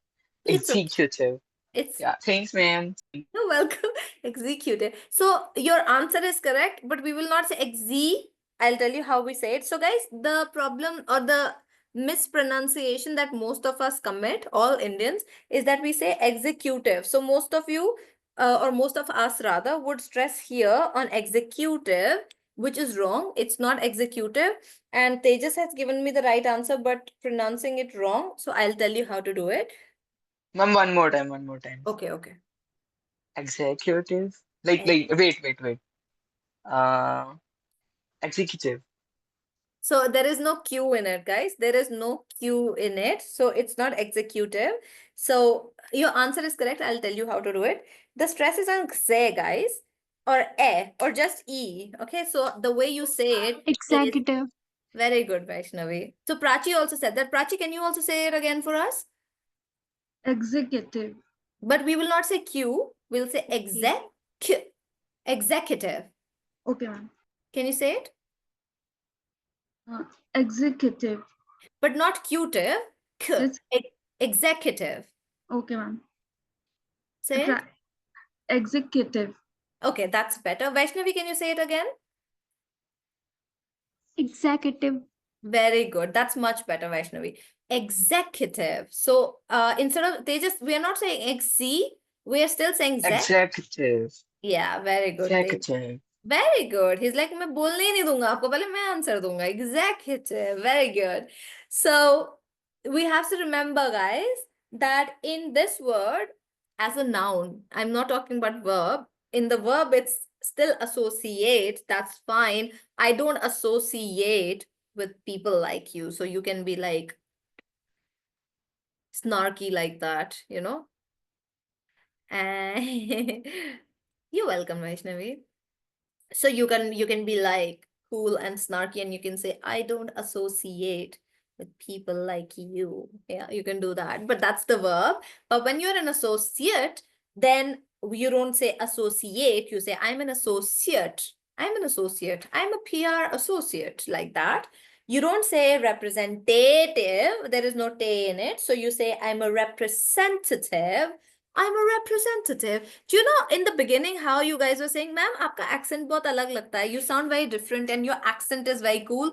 It's okay. Executive. It's Yeah, thanks, ma'am. You're welcome. Executive. So your answer is correct, but we will not say exe. I'll tell you how we say it. So guys, the problem or the mispronunciation that most of us commit, all Indians, is that we say executive. So most of you, or most of us rather, would stress here on executive, which is wrong. It's not executive. And Tejas has given me the right answer, but pronouncing it wrong. So I'll tell you how to do it. Ma'am, one more time, one more time. Okay, okay. Executive. Ex- Wait. Uh, Executive. So there is no Q in it, guys. There is no Q in it. So it's not executive. So your answer is correct. I'll tell you how to do it. The stress is on xe, guys, or e, or just e. Okay, so the way you say it is Executive. very good, Vaishnavi. So Prachi also said that. Prachi, can you also say it again for us? Executive. But we will not say Q. We'll say executive. Okay, ma'am. Can you say it? Executive. But not cutive. Yes. Executive. Okay, ma'am. Say it. Executive. Okay, that's better. Vaishnavi, can you say it again? Executive. Very good. That's much better, Vaishnavi. Executive. So instead of Tejas, we are not saying XC, we are still saying Z. Executive. Yeah, very good. Executive. Very good. He's like, मैं बोलने ही नहीं दूंगा आपको पहले मैं answer दूंगा. Executive. Very good. So we have to remember, guys, that in this word, as a noun, I'm not talking about verb. In the verb, it's still associate. That's fine. I don't associate with people like you. So you can be like snarky like that, you know? And you're welcome, Vaishnavi. So you can be like cool and snarky and you can say, I don't associate with people like you. Yeah, you can do that. But that's the verb. But when you're an associate, then you don't say associate, you say, I'm an associate. I'm an associate. I'm a PR associate, like that. You don't say representative. There is no te in it. So you say, I'm a representative. I'm a representative. Do you know in the beginning how you guys were saying, ma'am, आपका accent बहुत अलग लगता है. You sound very different and your accent is very cool.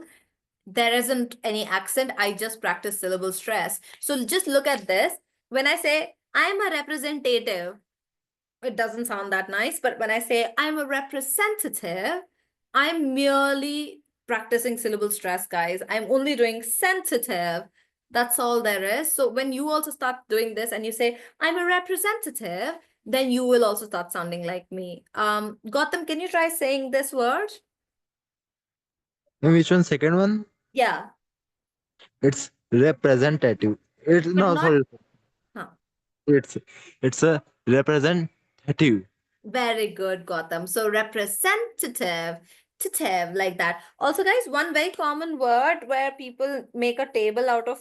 There isn't any accent. I just practice syllable stress. So just look at this. When I say I'm a representative, it doesn't sound that nice. But when I say I'm a representative, I'm merely practicing syllable stress, guys. I'm only doing sensitive. That's all there is. So when you also start doing this and you say, I'm a representative, then you will also start sounding like me. Gautam, can you try saying this word? And which one? Second one? Yeah, It's representative. It's but no, not, sorry. huh. It's a representative. Very good, Gautam. So representative, like that. Also, guys, one very common word where people make a table out of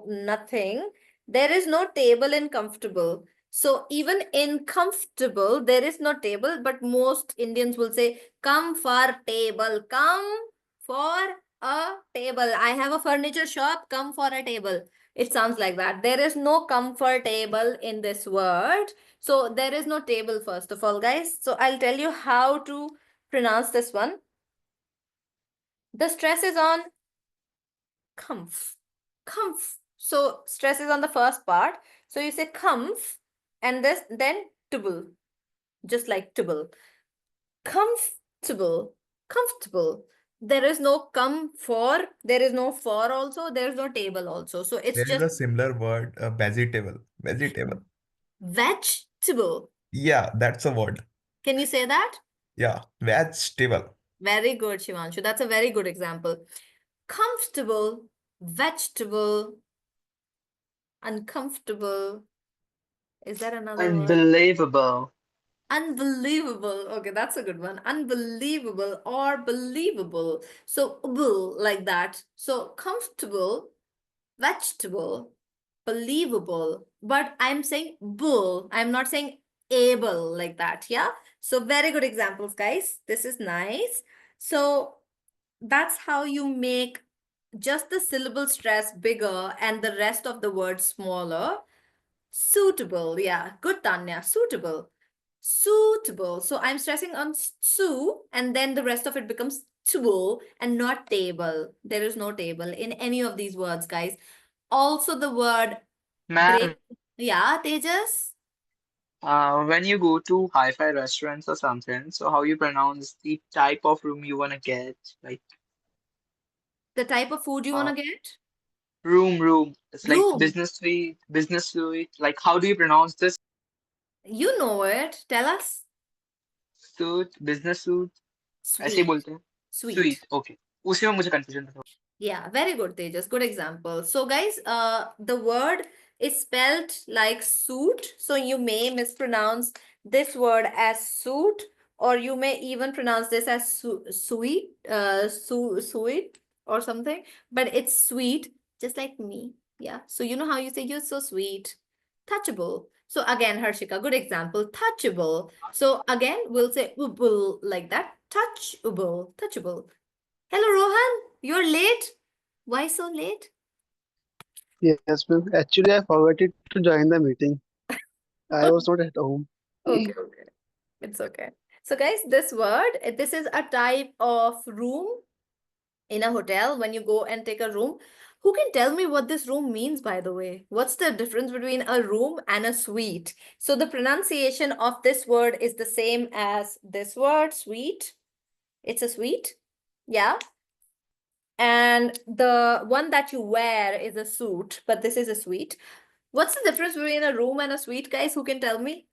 nothing. There is no table in comfortable. So even in comfortable, there is no table, but most Indians will say, come for table, come for a table. I have a furniture shop, come for a table. It sounds like that. There is no comfortable in this word. So there is no table, first of all, guys. So I'll tell you how to pronounce this one. The stress is on comf. Comf. So stress is on the first part. So you say comf and this then table. Just like table. Comfortable. Comfortable. There is no come for. There is no for also. There is no table also. So it's There is just a similar word, vegetable. Vegetable. vegetable. Yeah, that's a word. Can you say that? Yeah, vegetable. Very good, Shivanshu. That's a very good example. Comfortable, vegetable, uncomfortable. Is there another word? Unbelievable. Unbelievable. Okay, that's a good one. Unbelievable or believable. So, like that. So, comfortable, vegetable, believable. But I'm saying bull. I'm not saying able like that. Yeah. So, very good examples, guys. This is nice. So, that's how you make just the syllable stress bigger and the rest of the word smaller. Suitable. Yeah. Good, Tanya. Suitable. Suitable. So I'm stressing on su, and then the rest of it becomes table and not table. There is no table in any of these words, guys. Also, the word Ma'am, break. Yeah, Tejas. when you go to hi-fi restaurants or something, so how you pronounce the type of room you wanna get? Like The type of food you want uh, to get? room. It's like Room. business suite. Like how do you pronounce this? You know it. Tell us. Suit, business suit, ऐसे ही Sweet. बोलते हैं. Sweet. Suite, okay. उसी में मुझे confusion था. Yeah, very good, Tejas. Good example. So, guys, the word is spelled like suit. So you may mispronounce this word as suit, or you may even pronounce this as sweet, sweet or something. But it's sweet, just like me. Yeah. So you know how you say you're so sweet, touchable. So again, Harshika, good example, touchable. So again, we'll say ubble like that, touchable, touchable. Hello, Rohan. You're late. Why so late? Yes, ma'am. Actually, I forgot it to join the meeting. I was not at home. Okay, okay. It's okay. So, guys, this word, this is a type of room in a hotel when you go and take a room. Who can tell me what this room means, by the way? What's the difference between a room and a suite? So, the pronunciation of this word is the same as this word, suite. It's a suite. Yeah. And the one that you wear is a suit, but this is a suite. What's the difference between a room and a suite, guys? Who can tell me?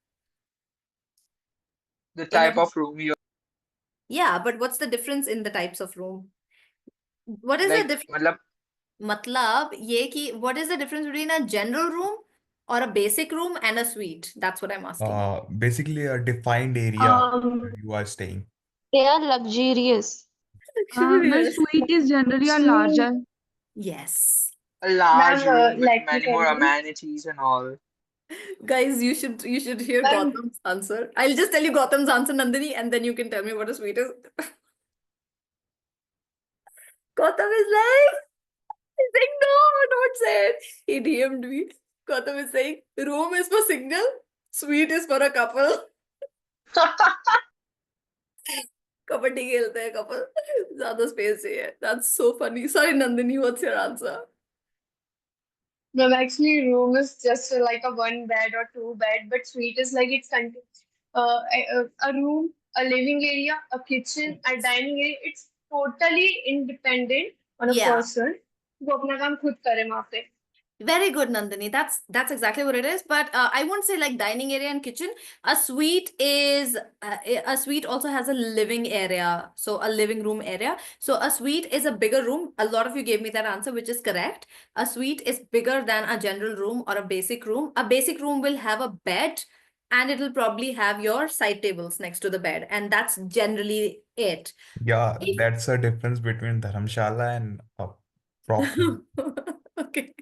The In a type of room you Yeah, but what's the difference in the types of room? What is the like. difference? मतलब Matlab, ye ki, what is the difference between a general room or a basic room and a suite? That's what I'm asking. Basically a defined area Um, where you are staying. they are luxurious. My Luxurious. suite is generally a So, larger. Yes. a large ma'am, room with let me many tell more you. amenities and all. Guys, you should hear Ma'am, Gautam's answer. I'll just tell you Gautam's answer, Nandini, and then you can tell me what a suite is. Gautam is like, he's saying, no, don't say it. He DM'd me. Gautam is saying, room is for single, suite is for a couple. Kabaddi खेलते हैं couple. ज्यादा space चाहिए. That's so funny. Sorry, Nandini, what's your answer? ma'am, actually, room is just like a one bed or two bed, but suite is like a room, a living area, a kitchen, a dining area. It's totally independent on a Yeah. person. वो अपना काम खुद करे वहाँ पे. Very good, Nandini. That's exactly what it is. But I won't say like dining area and kitchen. A suite is a suite also has a living area, so a living room area. So a suite is a bigger room. A lot of you gave me that answer, which is correct. A suite is bigger than a general room or a basic room. A basic room will have a bed, and it'll probably have your side tables next to the bed, and that's generally it. Yeah, If that's a difference between dharamshala and a proper. Okay.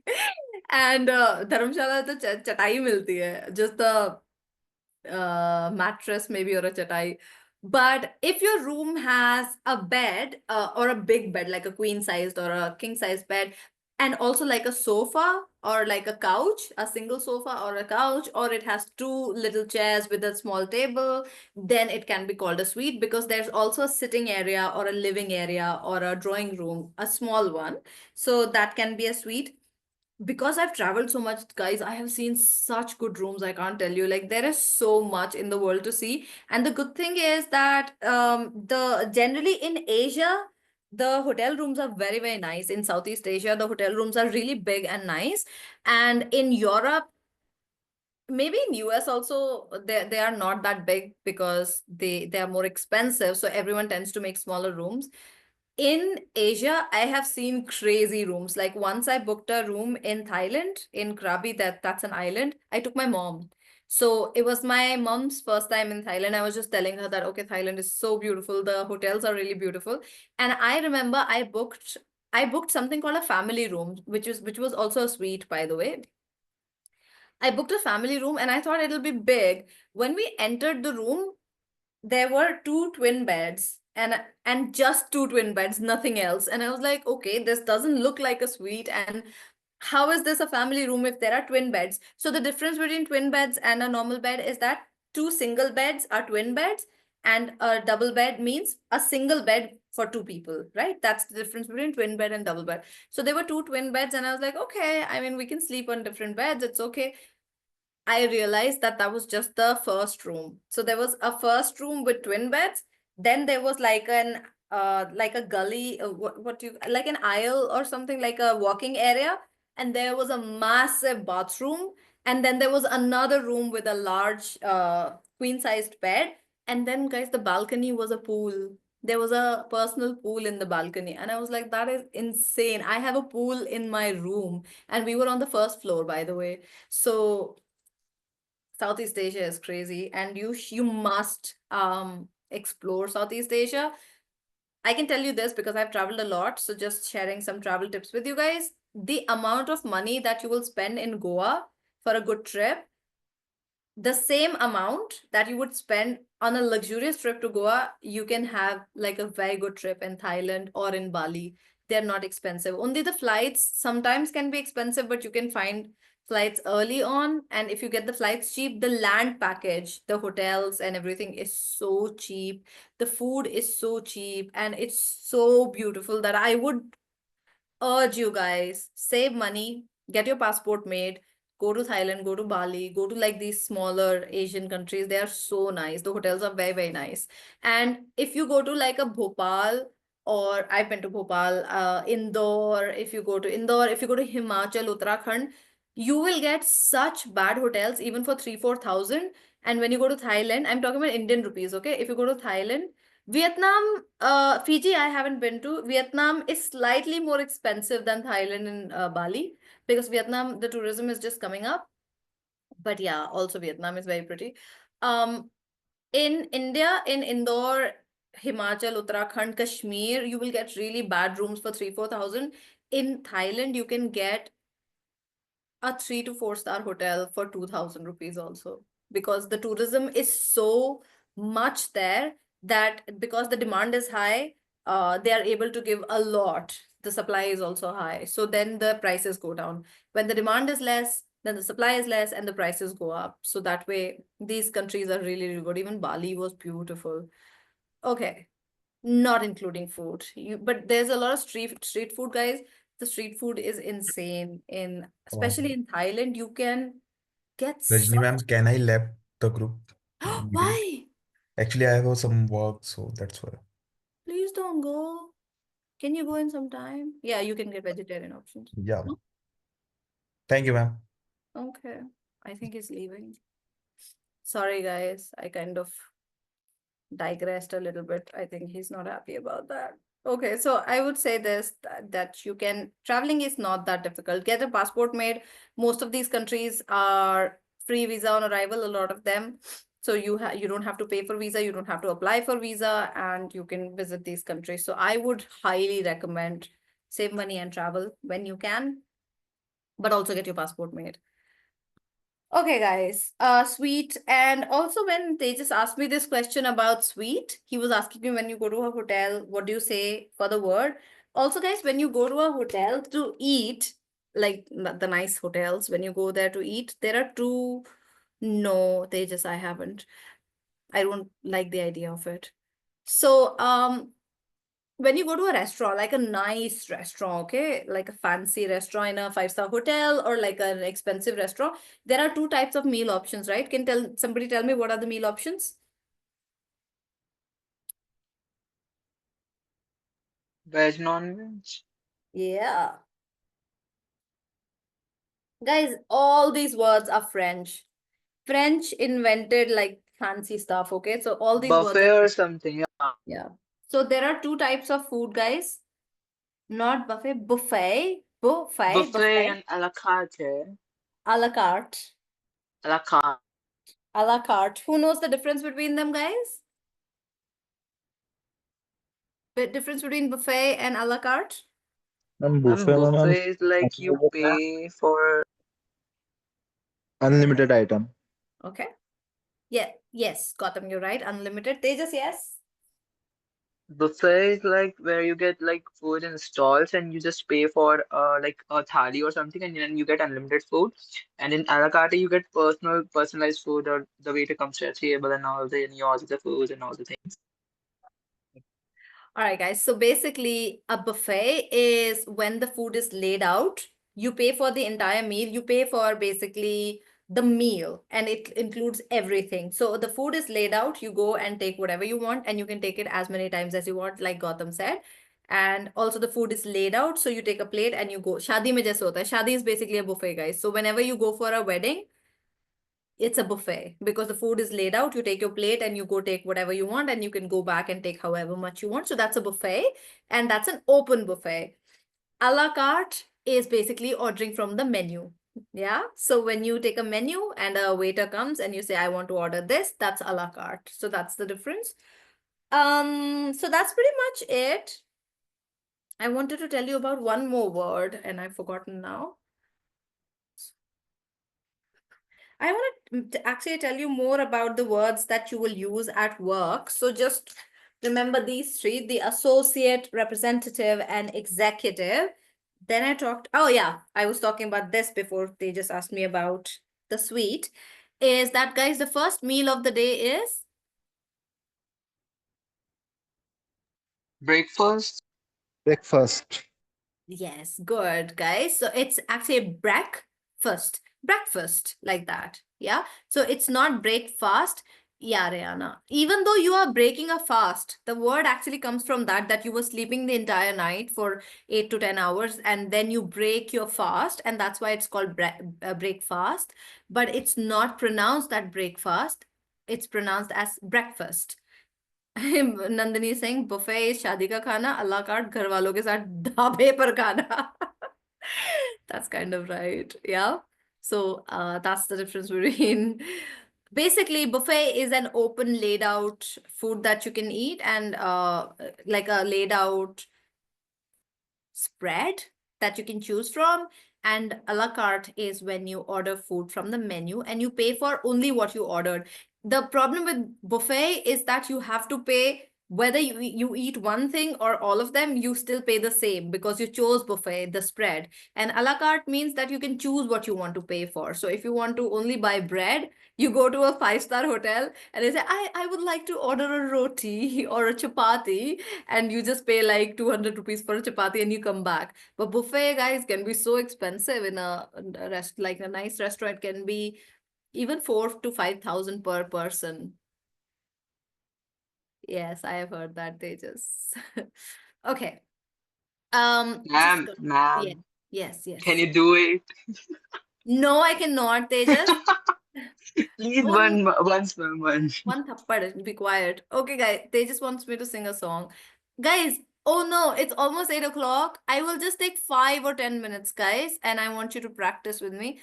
And धर्मशाला तो चटाई मिलती है, just the mattress maybe or a chatai. But if your room has a bed or a big bed like a queen sized or a king sized bed, and also like a sofa or like a couch, a single sofa or a couch, or it has two little chairs with a small table, then it can be called a suite, because there's also a sitting area or a living area or a drawing room, a small one. So that can be a suite. Because I've traveled so much, guys, I have seen such good rooms. I can't tell you. Like, there is so much in the world to see. And the good thing is that the generally in Asia, the hotel rooms are very, very nice. In Southeast Asia, the hotel rooms are really big and nice. And in Europe, maybe in US also, they are not that big because they are more expensive. So everyone tends to make smaller rooms. In Asia, I have seen crazy rooms. Like once I booked a room in Thailand, in Krabi, that's an island. I took my mom. So it was my mom's first time in Thailand. I was just telling her that, okay, Thailand is so beautiful. The hotels are really beautiful. And I remember I booked something called a family room, which was also a suite, by the way. I booked a family room and I thought it'll be big. When we entered the room, there were two twin beds and just two twin beds, nothing else. And I was like, okay, this doesn't look like a suite. And how is this a family room if there are twin beds? So the difference between twin beds and a normal bed is that two single beds are twin beds and a double bed means a single bed for two people, right? That's the difference between twin bed and double bed. So there were two twin beds and I was like, okay, I mean, we can sleep on different beds. It's okay. I realized that that was just the first room. So there was a first room with twin beds. Then there was like a gully, what do you like an aisle or something, like a walking area, and there was a massive bathroom, and then there was another room with a large queen-sized bed, and then guys, the balcony was a pool. There was a personal pool in the balcony, and I was like, that is insane. I have a pool in my room, and we were on the first floor, by the way. So Southeast Asia is crazy, and you must explore Southeast Asia. I can tell you this because I've traveled a lot, so just sharing some travel tips with you guys. The amount of money that you will spend in Goa for a good trip, the same amount that you would spend on a luxurious trip to Goa, you can have like a very good trip in Thailand or in Bali. They're not expensive. Only the flights sometimes can be expensive, but you can find flights early on. And if you get the flights cheap, the land package, the hotels and everything is so cheap. The food is so cheap and it's so beautiful that I would urge you guys, save money, get your passport made, go to Thailand, go to Bali, go to like these smaller Asian countries. They are so nice. The hotels are very, very nice. And if you go to like a Bhopal, or I've been to Bhopal, Indore, if you go to Indore, if you go to Himachal, Uttarakhand, you will get such bad hotels even for 3,000-4,000. And when you go to Thailand, I'm talking about Indian rupees, okay? If you go to Thailand, Vietnam, Fiji, I haven't been to. Vietnam is slightly more expensive than Thailand and Bali because Vietnam, the tourism is just coming up. But yeah, also Vietnam is very pretty. In India, in Indore, Himachal, Uttarakhand, Kashmir, you will get really bad rooms for 3,000-4,000. In Thailand, you can get a 3 to 4 star hotel for 2,000 rupees also, because the tourism is so much there that because the demand is high, they are able to give a lot. The supply is also high. So then the prices go down. When the demand is less, then the supply is less and the prices go up. So that way, these countries are really, really good. Even Bali was beautiful. Okay, not including food. But there's a lot of street food, guys. The street food is insane especially in Thailand. You can get Rajni ma'am, can I left the group meeting? Why? Actually, I have some work, so that's why. Please don't go. Can you go in some time? Yeah, you can get vegetarian options. Yeah. No? Thank you, ma'am. Okay. I think he's leaving. Sorry, guys. I kind of digressed a little bit. I think he's not happy about that. Okay, so I would say this, that you can, traveling is not that difficult. Get a passport made. Most of these countries are free visa on arrival, a lot of them. So you don't have to pay for visa, you don't have to apply for visa, and you can visit these countries. So I would highly recommend save money and travel when you can, but also get your passport made. Okay, guys, sweet. And also when they just asked me this question about sweet, he was asking me, when you go to a hotel, what do you say for the word? Also, guys, when you go to a hotel to eat, like the nice hotels, when you go there to eat, there are two, no, I haven't. I don't like the idea of it. So, when you go to a restaurant, like a nice restaurant, okay, like a fancy restaurant in a 5-star hotel or like an expensive restaurant, there are two types of meal options, right? Can somebody tell me what are the meal options? Veg, non-veg. Yeah. Guys, all these words are French. French invented like fancy stuff, okay? So all these words Buffet are or something. Yeah. yeah. So there are two types of food, guys. Not buffet, buffet, buffet, Buffet buffet, and a la carte. a la carte. A la carte. A la carte. Who knows the difference between them, guys? The difference between buffet and a la carte? Ma'am Ma'am, buffet में ma'am buffet is like you pay for unlimited item. Okay. Yeah. Yes, Gotham, you're right. Unlimited. Tejas, yes. buffet is like where you get like food in stalls and you just pay for like a thali or something and then you get unlimited food. And in a la carte you get personalized food or the waiter comes to your table and all the and you order the food and all the things. All right, guys. So basically, a buffet is when the food is laid out. You pay for the entire meal. You pay for basically the meal, and it includes everything. So the food is laid out. You go and take whatever you want, and you can take it as many times as you want, like Gautam said. And also the food is laid out. So you take a plate and you go. Shadi mein jaise hota hai. Shadi is basically a buffet, guys. So whenever you go for a wedding, it's a buffet because the food is laid out. You take your plate and you go take whatever you want, and you can go back and take however much you want. So that's a buffet, and that's an open buffet. A la carte is basically ordering from the menu. Yeah. So when you take a menu and a waiter comes and you say, I want to order this, that's a la carte. So that's the difference. So that's pretty much it. I wanted to tell you about one more word and I've forgotten now. I want to actually tell you more about the words that you will use at work. So just remember these three, the associate, representative, and executive. Then I talked, oh yeah, I was talking about this before they just asked me about the suite. Is that, guys, the first meal of the day is? Breakfast. Breakfast. Yes, good, guys. So it's actually breakfast, like that. Yeah. So it's not breakfast. Yeah, Rihanna. Even though you are breaking a fast, the word actually comes from that you were sleeping the entire night for 8 to 10 hours and then you break your fast, and that's why it's called breakfast. But it's not pronounced that breakfast. It's pronounced as breakfast. Nandini is saying buffet is शादी का खाना, a la carte घर वालों के साथ ढाबे पर खाना. That's kind of right. Yeah. So that's the difference between basically buffet is an open laid out food that you can eat, and like a laid out spread that you can choose from. And a la carte is when you order food from the menu and you pay for only what you ordered. The problem with buffet is that you have to pay whether you eat one thing or all of them, you still pay the same because you chose buffet, the spread. And a la carte means that you can choose what you want to pay for. So if you want to only buy bread, you go to a 5-star hotel and they say, I would like to order a roti or a chapati, and you just pay like 200 rupees for a chapati and you come back. But buffet, guys, can be so expensive in a like a nice restaurant can be even 4,000 to 5,000 per person. Yes, I have heard that, Tejas. Okay. Ma'am, ma'am, Yes. can you do it? No, I cannot, Tejas. Please, One once, ma'am, once. One thappad, be quiet. Okay, guys, they just wants me to sing a song. Guys, oh no, it's almost 8 o'clock. I will just take 5 or 10 minutes, guys, and I want you to practice with me.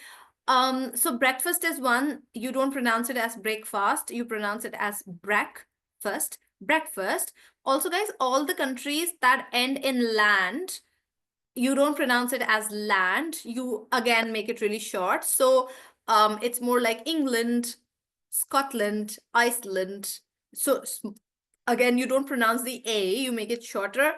So breakfast is one. You don't pronounce it as breakfast. You pronounce it as breakfast. Breakfast. Also, guys, all the countries that end in land, you don't pronounce it as land. You again make it really short. So it's more like England, Scotland, Iceland. So again, you don't pronounce the A, you make it shorter.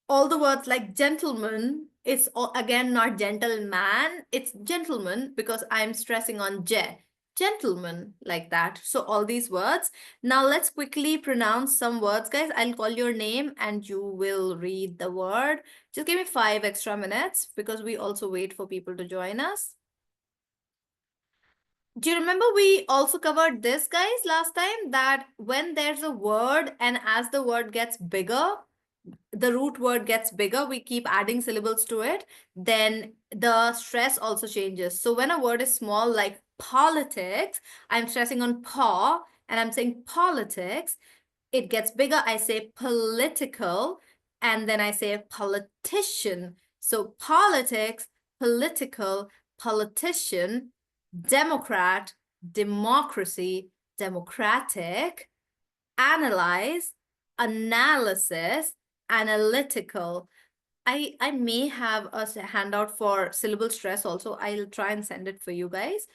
All the words like gentleman, it's again not gentleman, it's gentleman because I'm stressing on J. Gentleman, like that. So all these words. Now let's quickly pronounce some words, guys. I'll call your name and you will read the word. Just give me 5 extra minutes because we also wait for people to join us. Do you remember we also covered this, guys, last time, that when there's a word and as the word gets bigger, the root word gets bigger, we keep adding syllables to it, then the stress also changes. So when a word is small, like politics, I'm stressing on paw and I'm saying politics. It gets bigger, I say political, and then I say politician. So politics, political, politician, Democrat, democracy, democratic, analyze, analysis, analytical. I may have a handout for syllable stress also. I'll try and send it for you guys.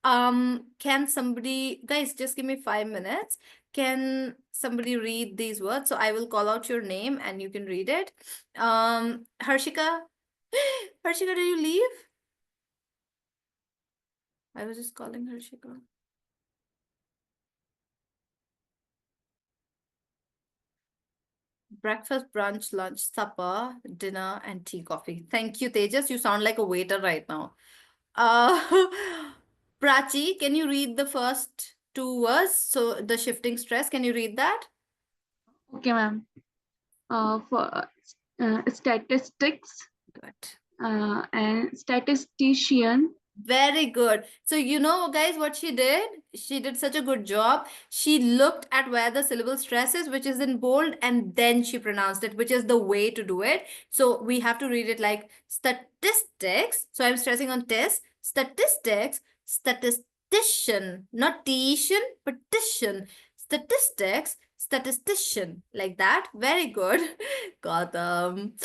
Can somebody, guys, just give me 5 minutes. Can somebody read these words? So I will call out your name and you can read it. Harshika, Harshika, did you leave? I was just calling Harshika. Breakfast, brunch, lunch, supper, dinner, and tea, coffee. Thank you, Tejas. You sound like a waiter right now. Prachi, can you read the first 2 words? So the shifting stress, can you read that? Okay, ma'am. For statistics Good. and statistician. Very good. So you know, guys, what she did? She did such a good job. She looked at where the syllable stress is, which is in bold, and then she pronounced it, which is the way to do it. So we have to read it like statistics. So I'm stressing on tis. Statistics, statistician, not tician, but tician. Statistics, statistician, like that. Very good. Gotham.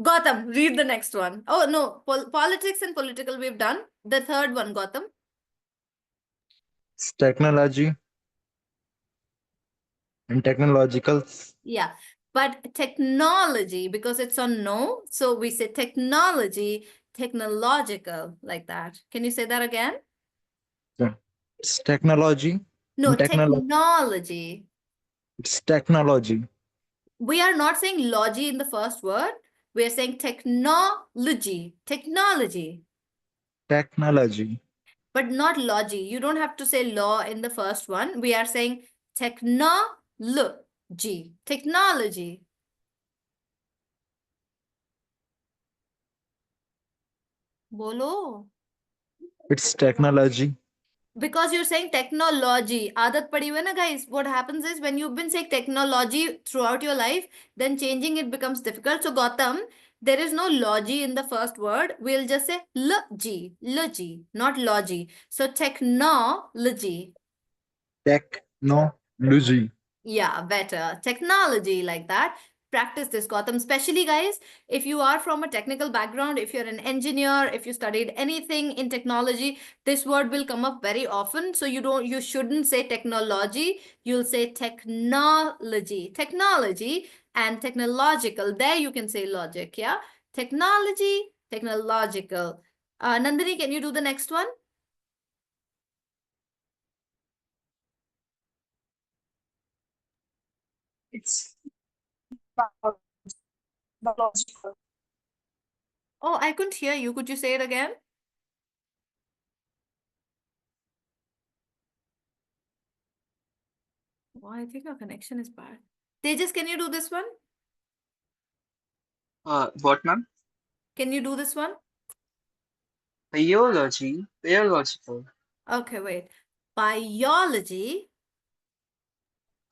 Gotham, read the next one. Oh, no, politics and political we've done. The third one, Gotham. It's technology and technological. Yeah, but technology, because it's on no, so we say technology, technological, like that. Can you say that again? It's technology No, and technology. technology. It's technology. We are not saying logy in the first word. We are saying technology, technology, Technology. but not logy. You don't have to say law in the first one. We are saying technology, technology. Bolo. It's technology. Because you're saying technology. Aadat padi hai na, guys. What happens is when you've been saying technology throughout your life, then changing it becomes difficult. So Gautam, there is no logy in the first word. We'll just say logy, logy, not logy. So technology. Technology. Yeah, better. Technology, like that. Practice this, Gautam. Especially, guys, if you are from a technical background, if you're an engineer, if you studied anything in technology, this word will come up very often. So you shouldn't say technology. You'll say technology. Technology and technological. There you can say logic, yeah? Technology, technological. Nandini, can you do the next one? It's biological. Oh, I couldn't hear you. Could you say it again? Oh, I think our connection is bad. Tejas, can you do this one? What, ma'am? Can you do this one? Biology, biological, Okay, wait. Biology.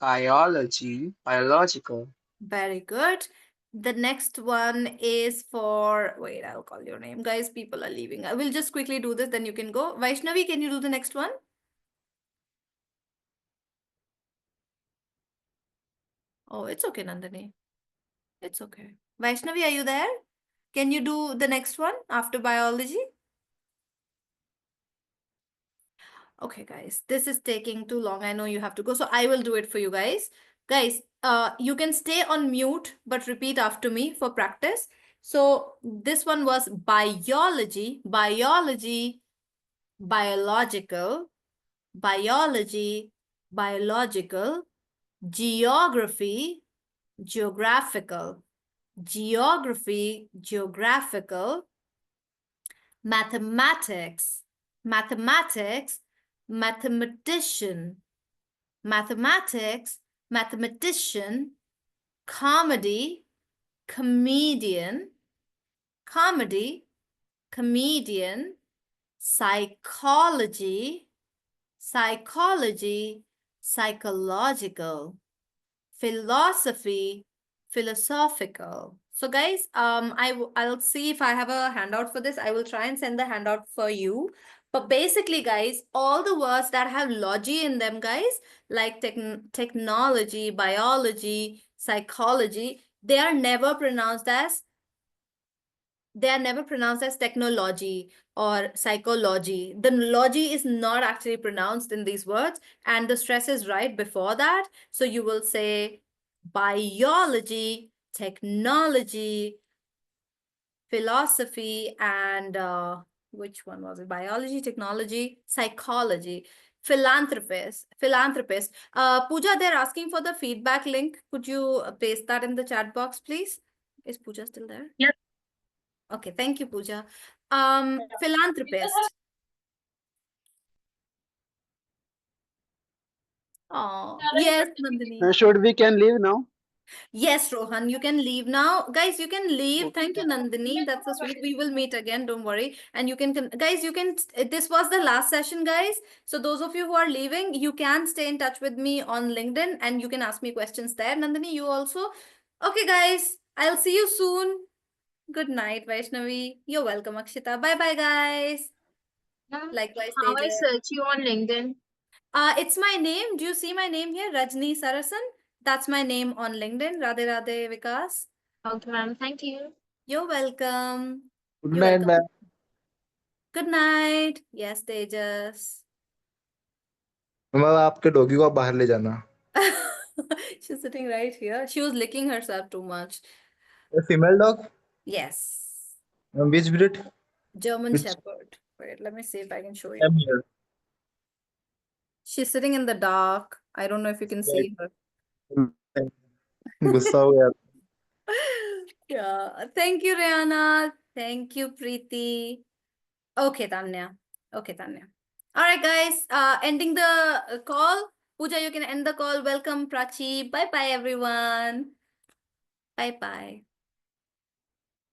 biology, biological. Very good. The next one is for, wait, I'll call your name. Guys, people are leaving. I will just quickly do this, then you can go. Vaishnavi, can you do the next one? Oh, it's okay, Nandini. It's okay. Vaishnavi, are you there? Can you do the next one after biology? Okay, guys, this is taking too long. I know you have to go, so I will do it for you guys. Guys, you can stay on mute, but repeat after me for practice. So this one was biology, biology, biological, biology, biological, geography, geographical, geography, geographical, mathematics, mathematics, mathematician, mathematics, mathematician, comedy, comedian, comedy, comedian, psychology, psychology, psychological, philosophy, philosophical. So guys, I'll see if I have a handout for this. I will try and send the handout for you. But basically, guys, all the words that have logy in them, guys, like technology, biology, psychology, they are never pronounced as technology or psychology. The logy is not actually pronounced in these words, and the stress is right before that. So you will say biology, technology, philosophy, and which one was it? Biology, technology, psychology, philanthropist. Pooja, they're asking for the feedback link. Could you paste that in the chat box, please? Is Pooja still there? Yes. Okay, thank you, Pooja. Philanthropist. Oh, yes, Nandini. Should we can leave now? Yes, Rohan, you can leave now. Guys, you can leave. Okay. Thank you, Nandini. That's so sweet. We will meet again. Don't worry. And you can, guys, you can, this was the last session, guys. So those of you who are leaving, you can stay in touch with me on LinkedIn and you can ask me questions there. Nandini, you also. Okay, guys, I'll see you soon. Good night, Vaishnavi. You're welcome, Akshita. Bye-bye, guys. Likewise, How I Tejas. search you on LinkedIn? It's my name. Do you see my name here? Rajni Sarasan. That's my name on LinkedIn. Radhe Radhe Vikas. Okay, ma'am. Thank you. You're welcome. Good You're night, welcome. ma'am. Good night. Yes, Tejas. Ma'am आपके doggy को आप बाहर ले जाना. She's sitting right here. She was licking herself too much. A female dog? Yes. Which breed? German Which? Shepherd. Wait, let me see if I can show I'm you. here. She's sitting in the dark. I don't know if you can see her. गुस्सा हो गया. Yeah. Thank you, Rihanna. Thank you, Preeti. Okay, Tanya. Okay, Tanya. All right, guys. Ending the call. Pooja, you can end the call. Welcome, Prachi. Bye-bye, everyone. Bye-bye.